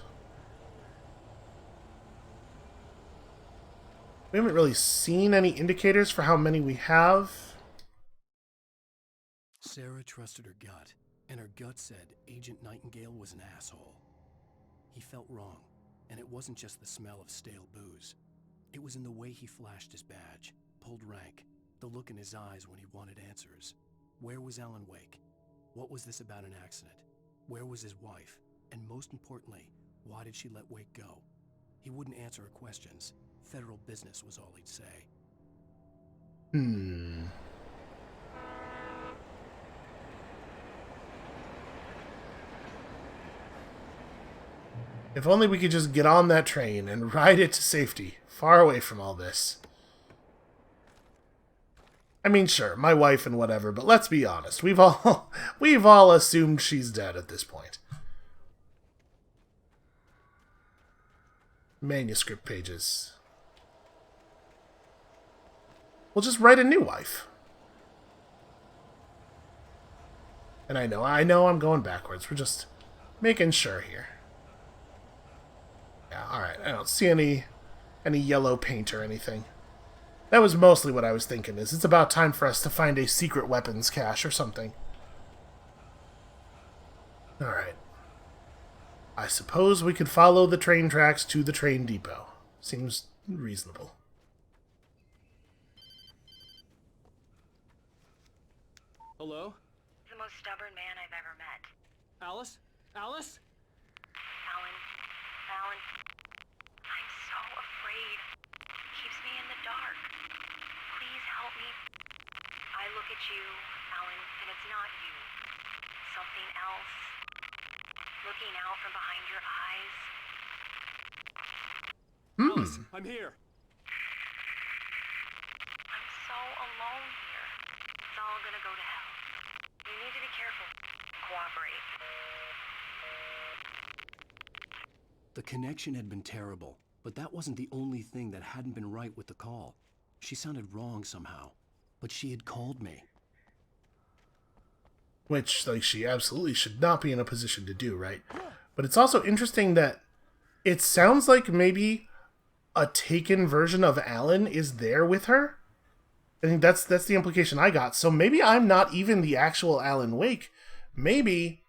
We haven't really seen any indicators for how many we have. Sarah trusted her gut, and her gut said Agent Nightingale was an asshole. He felt wrong, and it wasn't just the smell of stale booze. It was in the way he flashed his badge, pulled rank, the look in his eyes when he wanted answers. Where was Alan Wake? What was this about an accident? Where was his wife? And most importantly, why did she let Wake go? He wouldn't answer her questions. Federal business was all he'd say. If only we could just get on that train and ride it to safety, far away from all this. I mean, sure, my wife and whatever, but let's be honest. We've all assumed she's dead at this point. Manuscript pages. We'll just write a new wife. And I know I'm going backwards. We're just making sure here. Yeah, alright. I don't see any yellow paint or anything. That was mostly what I was thinking, is it's about time for us to find a secret weapons cache or something. Alright. I suppose we could follow the train tracks to the train depot. Seems reasonable. Hello? The most stubborn man I've ever met. Alice? Alice? Alan, I'm so afraid. It keeps me in the dark. Please help me. I look at you, Alan, and it's not you. Something else. Looking out from behind your eyes. Alice, I'm here. I'm so alone here. It's all gonna go to hell. You need to be careful. Cooperate. The connection had been terrible, but that wasn't the only thing that hadn't been right with the call. She sounded wrong somehow, but she had called me. Which, like, she absolutely should not be in a position to do, right? But it's also interesting that it sounds like maybe a taken version of Alan is there with her. I think that's the implication I got. So maybe I'm not even the actual Alan Wake. Maybe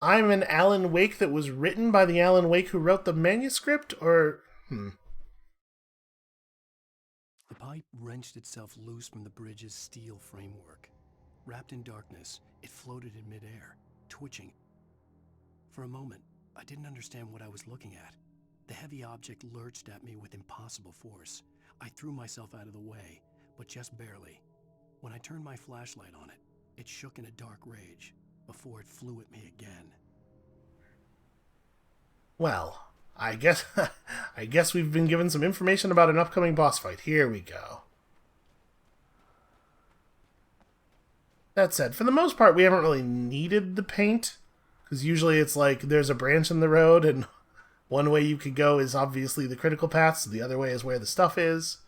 I'm an Alan Wake that was written by the Alan Wake who wrote the manuscript, or... The pipe wrenched itself loose from the bridge's steel framework. Wrapped in darkness, it floated in midair, twitching. For a moment, I didn't understand what I was looking at. The heavy object lurched at me with impossible force. I threw myself out of the way, but just barely. When I turned my flashlight on it, it shook in a dark rage, before it flew at me again. Well, I guess we've been given some information about an upcoming boss fight. Here we go. That said, for the most part, we haven't really needed the paint, because usually it's like there's a branch in the road, and one way you could go is obviously the critical path, so the other way is where the stuff is.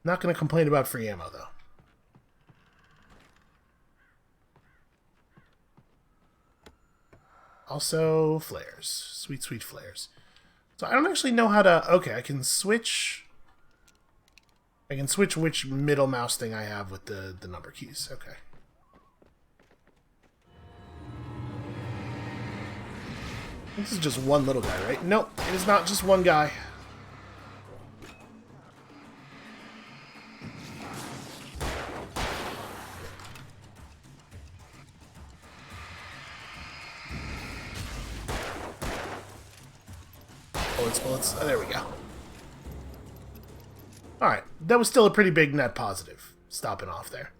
Not going to complain about free ammo, though. Also, flares. Sweet, sweet flares. So I don't actually know how to... Okay, I can switch which middle mouse thing I have with the number keys. Okay. This is just one little guy, right? Nope, it is not just one guy. Bullets. Oh, there we go. Alright, that was still a pretty big net positive. Stopping off there.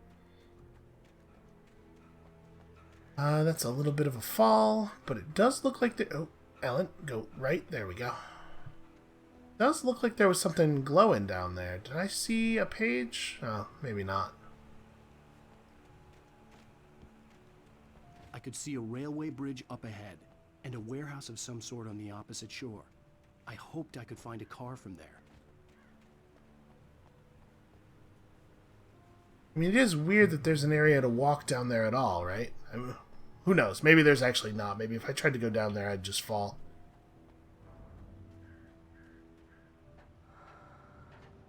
That's a little bit of a fall, but it does look like the... Oh, Ellen, go right. There we go. It does look like there was something glowing down there. Did I see a page? Oh, maybe not. I could see a railway bridge up ahead, and a warehouse of some sort on the opposite shore. I hoped I could find a car from there. I mean, it is weird that there's an area to walk down there at all, right? I mean, who knows? Maybe there's actually not. Maybe if I tried to go down there, I'd just fall.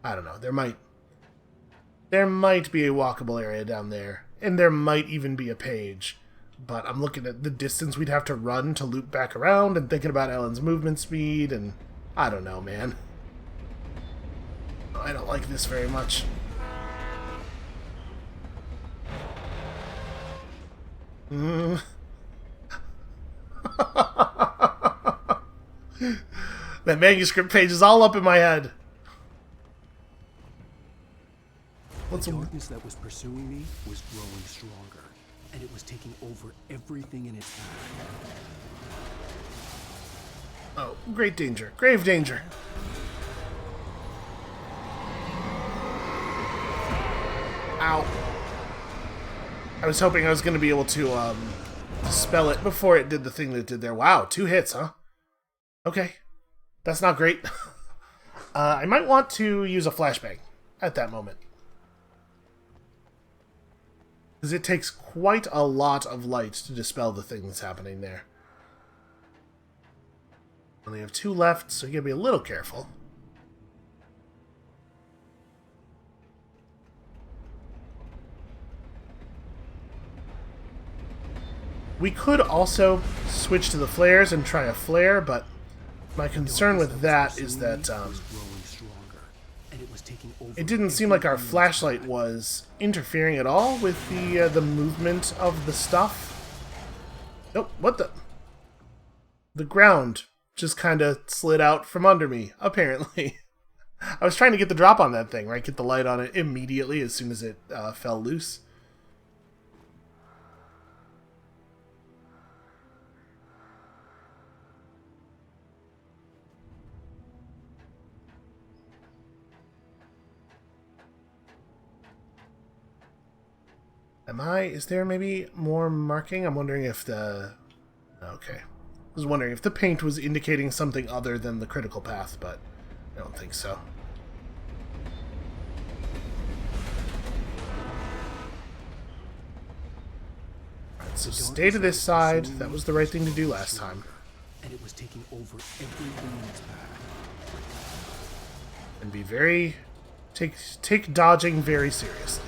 I don't know. There might be a walkable area down there, and there might even be a page. But I'm looking at the distance we'd have to run to loop back around and thinking about Ellen's movement speed, and I don't know, man. I don't like this very much. That manuscript page is all up in my head. The darkness that was pursuing me was growing stronger, and it was taking over everything in its path. Oh, great danger. Grave danger. Ow. I was hoping I was going to be able to dispel it before it did the thing that it did there. Wow, 2 hits, huh? Okay. That's not great. I might want to use a flashbang at that moment. Because it takes quite a lot of light to dispel the thing that's happening there. Only have 2 left, so you gotta be a little careful. We could also switch to the flares and try a flare, but my concern with that is that it didn't seem like our flashlight was interfering at all with the movement of the stuff. Nope, what the? The ground just kind of slid out from under me, apparently. I was trying to get the drop on that thing, right? Get the light on it immediately as soon as it fell loose. Is there maybe more marking? I'm wondering if the... Okay. I was wondering if the paint was indicating something other than the critical path, but I don't think so. Alright, so stay to this side. That was the right thing to do last time. And it was taking over everything in its path. And be very... Take dodging very seriously.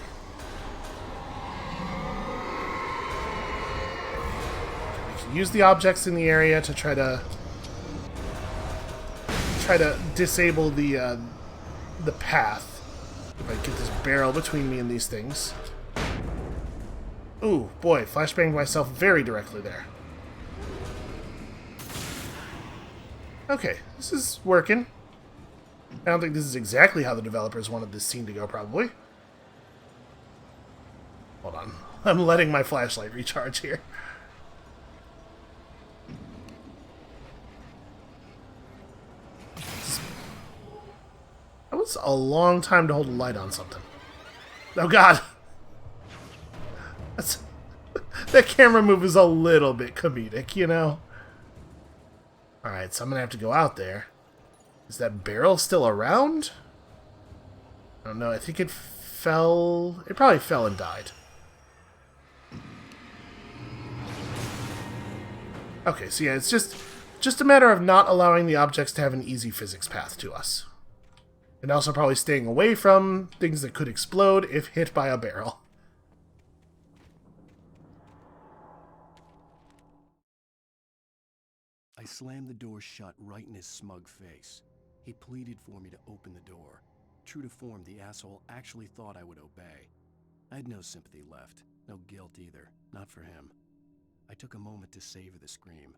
Use the objects in the area to try to disable the path. If I get this barrel between me and these things. Ooh, boy, flashbanged myself very directly there. Okay, this is working. I don't think this is exactly how the developers wanted this scene to go, probably. Hold on. I'm letting my flashlight recharge here. That was a long time to hold a light on something. Oh god! That camera move is a little bit comedic, you know? Alright, so I'm gonna have to go out there. Is that barrel still around? I don't know, I think it fell... It probably fell and died. Okay, so yeah, it's just a matter of not allowing the objects to have an easy physics path to us. And also probably staying away from things that could explode if hit by a barrel. I slammed the door shut right in his smug face. He pleaded for me to open the door. True to form, the asshole actually thought I would obey. I had no sympathy left, no guilt either, not for him. I took a moment to savor the scream.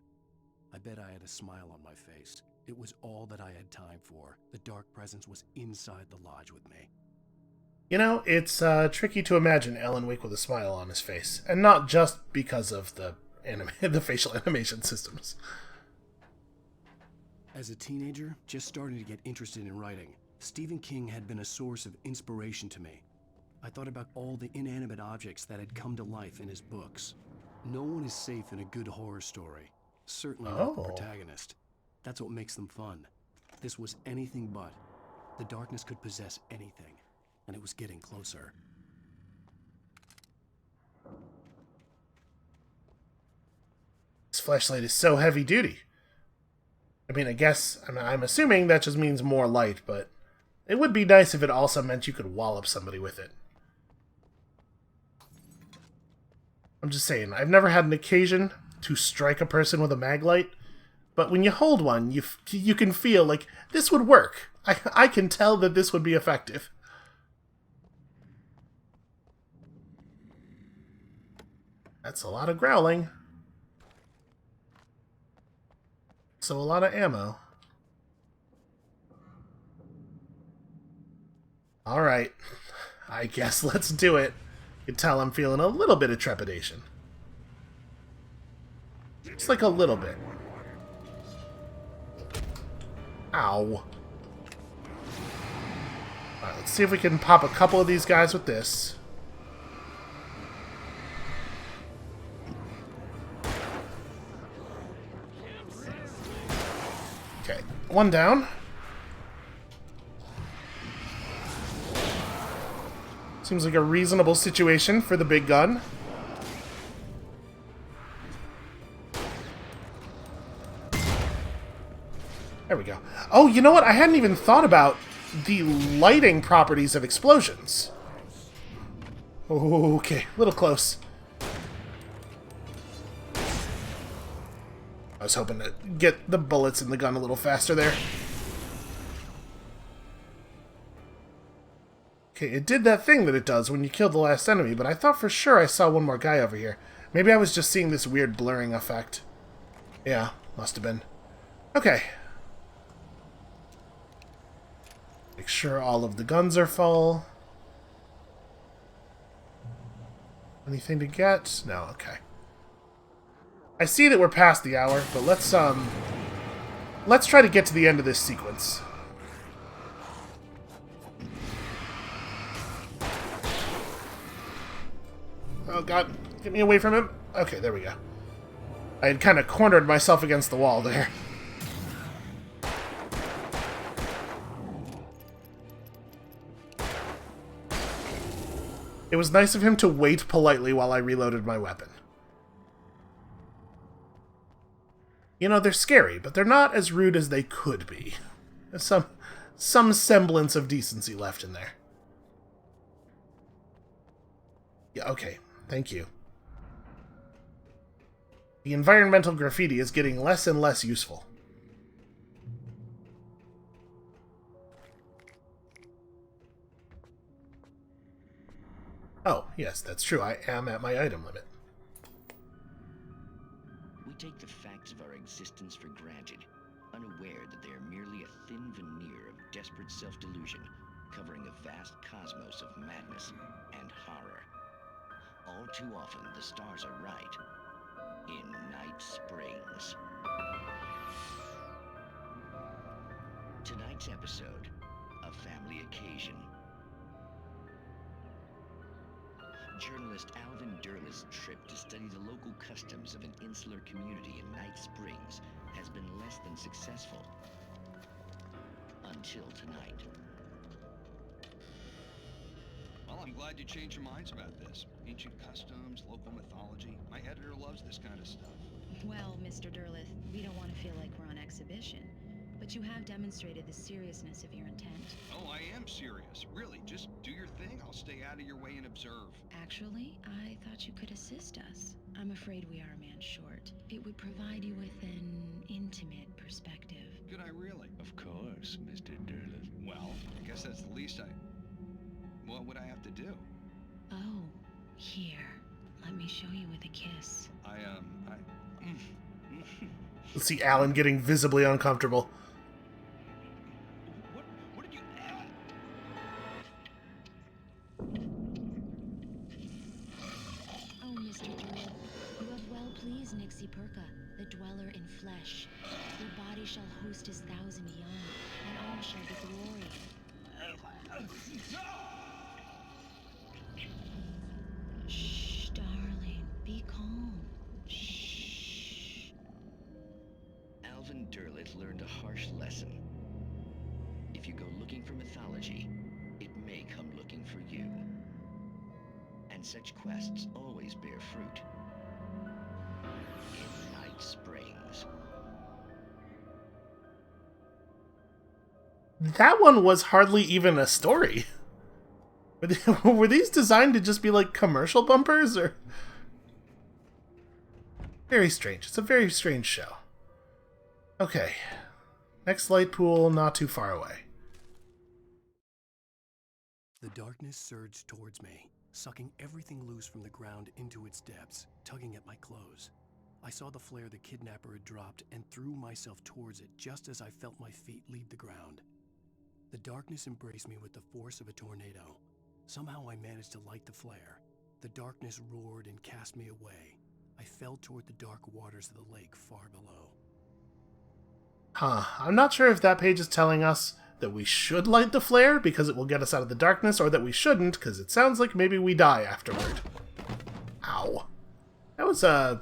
I bet I had a smile on my face. It was all that I had time for. The dark presence was inside the lodge with me. You know, it's tricky to imagine Alan Wake with a smile on his face. And not just because of the facial animation systems. As a teenager, just starting to get interested in writing, Stephen King had been a source of inspiration to me. I thought about all the inanimate objects that had come to life in his books. No one is safe in a good horror story. Certainly not the protagonist. That's what makes them fun. This was anything but. The darkness could possess anything, and it was getting closer. This flashlight is so heavy duty. I mean, I'm assuming that just means more light, but it would be nice if it also meant you could wallop somebody with it. I'm just saying, I've never had an occasion to strike a person with a mag light, but when you hold one, you can feel like this would work. I can tell that this would be effective. That's a lot of growling. So a lot of ammo. Alright. I guess let's do it. You can tell I'm feeling a little bit of trepidation. Just like a little bit. Ow. Alright, let's see if we can pop a couple of these guys with this. Okay, one down. Seems like a reasonable situation for the big gun. There we go. Oh, you know what? I hadn't even thought about the lighting properties of explosions. Okay, a little close. I was hoping to get the bullets in the gun a little faster there. Okay, it did that thing that it does when you kill the last enemy, but I thought for sure I saw one more guy over here. Maybe I was just seeing this weird blurring effect. Yeah, must have been. Okay. Make sure all of the guns are full. Anything to get? No, okay. I see that we're past the hour, but let's try to get to the end of this sequence. Oh god, get me away from him. Okay, there we go. I had kind of cornered myself against the wall there. It was nice of him to wait politely while I reloaded my weapon. You know, they're scary, but they're not as rude as they could be. There's some semblance of decency left in there. Yeah, okay. Thank you. The environmental graffiti is getting less and less useful. Oh, yes, that's true. I am at my item limit. We take the facts of our existence for granted, unaware that they are merely a thin veneer of desperate self-delusion, covering a vast cosmos of madness and horror. All too often, the stars are right. In Night Springs. Tonight's episode, a family occasion. Journalist Alvin Derlis' trip to study the local customs of an insular community in Night Springs has been less than successful. Until tonight. Well, I'm glad you changed your minds about this. Ancient customs, local mythology. My editor loves this kind of stuff. Well, Mr. Derlith, we don't want to feel like we're on exhibition, but you have demonstrated the seriousness of your intent. Oh, I am serious. Really, just do your thing. I'll stay out of your way and observe. Actually, I thought you could assist us. I'm afraid we are a man short. It would provide you with an intimate perspective. Could I really? Of course, Mr. Derlith. Well, I guess that's the least what would I have to do? Oh, here. Let me show you with a kiss. Let's see Alan getting visibly uncomfortable. What did you... Oh, Mr. Derlith, you have well pleased Nixie Perka, the dweller in flesh. Your body shall host his 1,000 young, and all shall be glory. Shh, darling, be calm. Shh. Alvin Derlith learned a harsh lesson. If you go looking for mythology, it may come looking for you. And such quests always bear fruit. In Night Springs. That one was hardly even a story. Were these designed to just be like commercial bumpers, or? Very strange. It's a very strange show. Okay. Next light pool, not too far away. The darkness surged towards me, sucking everything loose from the ground into its depths, tugging at my clothes. I saw the flare the kidnapper had dropped and threw myself towards it just as I felt my feet leave the ground. The darkness embraced me with the force of a tornado. Somehow I managed to light the flare. The darkness roared and cast me away. I fell toward the dark waters of the lake far below. Huh. I'm not sure if that page is telling us that we should light the flare because it will get us out of the darkness, or that we shouldn't because it sounds like maybe we die afterward. Ow. That was a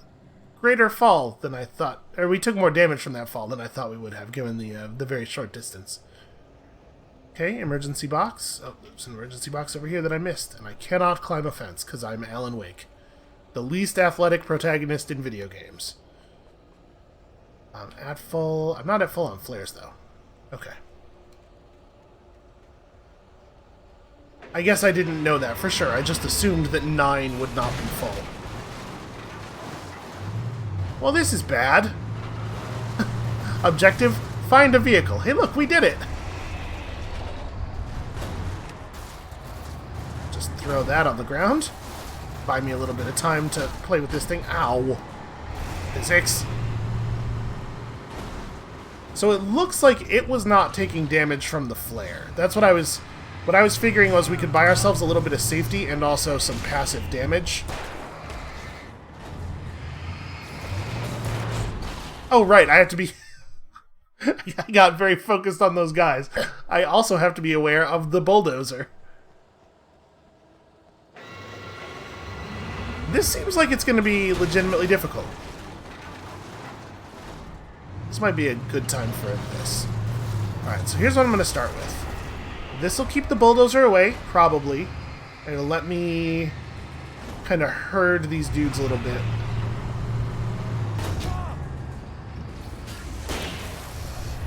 greater fall than I thought, or we took more damage from that fall than I thought we would have, given the very short distance. Okay, emergency box. Oh, there's an emergency box over here that I missed, and I cannot climb a fence because I'm Alan Wake, the least athletic protagonist in video games. I'm at full. I'm not at full on flares though. Okay. I guess I didn't know that for sure. I just assumed that 9 would not be full. Well, this is bad. Objective, find a vehicle. Hey, look, we did it. Just throw that on the ground. Buy me a little bit of time to play with this thing. Ow. Physics. So it looks like it was not taking damage from the flare. That's what I was figuring was we could buy ourselves a little bit of safety and also some passive damage. Oh, right, I have to be... I got very focused on those guys. I also have to be aware of the bulldozer. This seems like it's going to be legitimately difficult. This might be a good time for this. Alright, so here's what I'm going to start with. This will keep the bulldozer away, probably. And it'll let me kind of herd these dudes a little bit.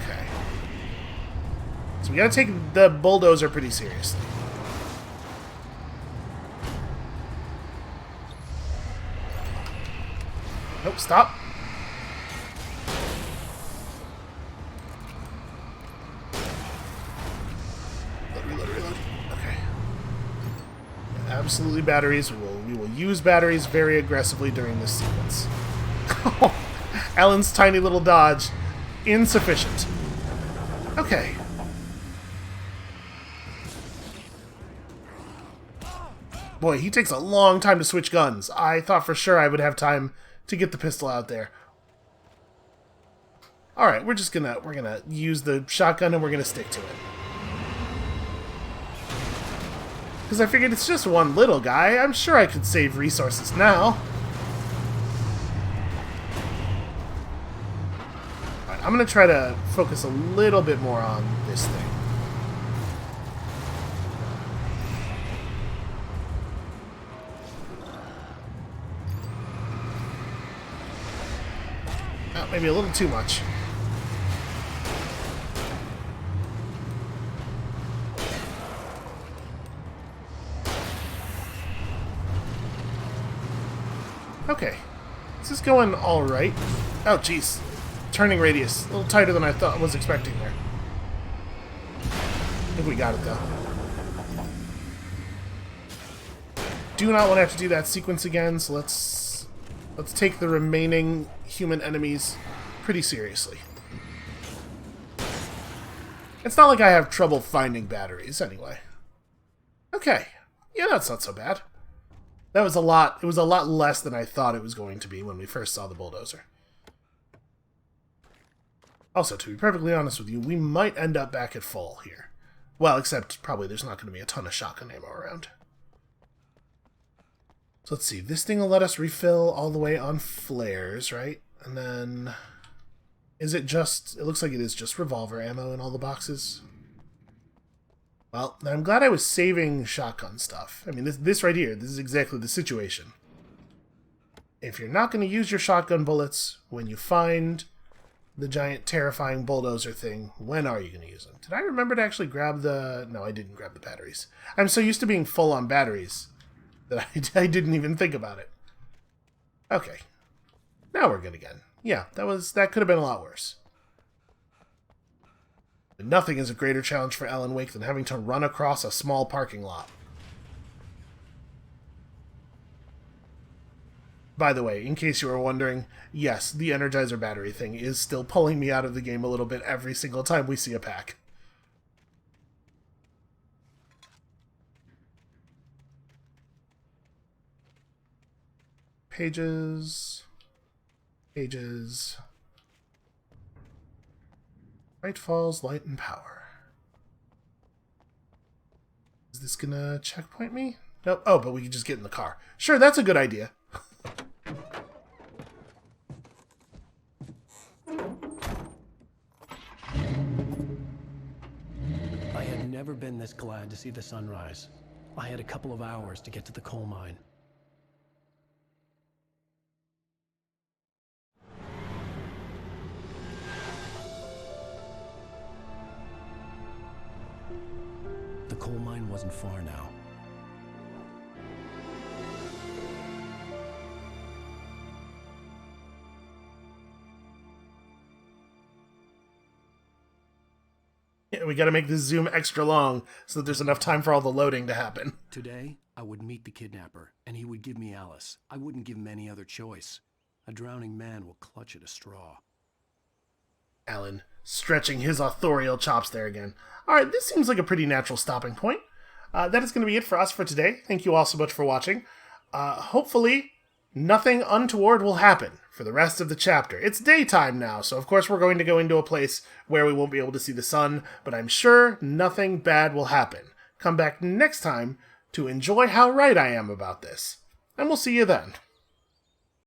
Okay. So we gotta take the bulldozer pretty seriously. Nope, stop. Reload. Okay. Absolutely batteries. We will use batteries very aggressively during this sequence. Alan's tiny little dodge. Insufficient. Okay. Boy, he takes a long time to switch guns. I thought for sure I would have time to get the pistol out there. Alright, we're gonna use the shotgun and we're gonna stick to it. Because I figured it's just one little guy. I'm sure I could save resources now. Alright, I'm gonna try to focus a little bit more on this thing. Oh, maybe a little too much. Okay. This is going alright. Oh, jeez. Turning radius. A little tighter than I thought was expecting there. I think we got it, though. Do not want to have to do that sequence again, so let's take the remaining human enemies pretty seriously. It's not like I have trouble finding batteries, anyway. Okay. Yeah, that's not so bad. That was a lot. It was a lot less than I thought it was going to be when we first saw the bulldozer. Also, to be perfectly honest with you, we might end up back at full here. Well, except probably there's not going to be a ton of shotgun ammo around. So let's see. This thing will let us refill all the way on flares, right? And then... Is it just... It looks like it is just revolver ammo in all the boxes. Well, I'm glad I was saving shotgun stuff. I mean, this right here, this is exactly the situation. If you're not going to use your shotgun bullets when you find the giant terrifying bulldozer thing, when are you going to use them? Did I remember to actually grab the... No, I didn't grab the batteries. I'm so used to being full on batteries that I didn't even think about it. Okay. Now we're good again. Yeah, that could have been a lot worse. Nothing is a greater challenge for Alan Wake than having to run across a small parking lot. By the way, in case you were wondering, yes, the Energizer battery thing is still pulling me out of the game a little bit every single time we see a pack. Pages. Pages. Night falls, light and power. Is this gonna checkpoint me? Nope. Oh, but we can just get in the car. Sure, that's a good idea. I had never been this glad to see the sunrise. I had a couple of hours to get to the coal mine. The coal mine wasn't far now. Yeah, we gotta make this zoom extra long so that there's enough time for all the loading to happen. Today, I would meet the kidnapper, and he would give me Alice. I wouldn't give him any other choice. A drowning man will clutch at a straw. Alan, stretching his authorial chops there again. Alright, this seems like a pretty natural stopping point. That is going to be it for us for today. Thank you all so much for watching. Hopefully, nothing untoward will happen for the rest of the chapter. It's daytime now, so of course we're going to go into a place where we won't be able to see the sun, but I'm sure nothing bad will happen. Come back next time to enjoy how right I am about this. And we'll see you then.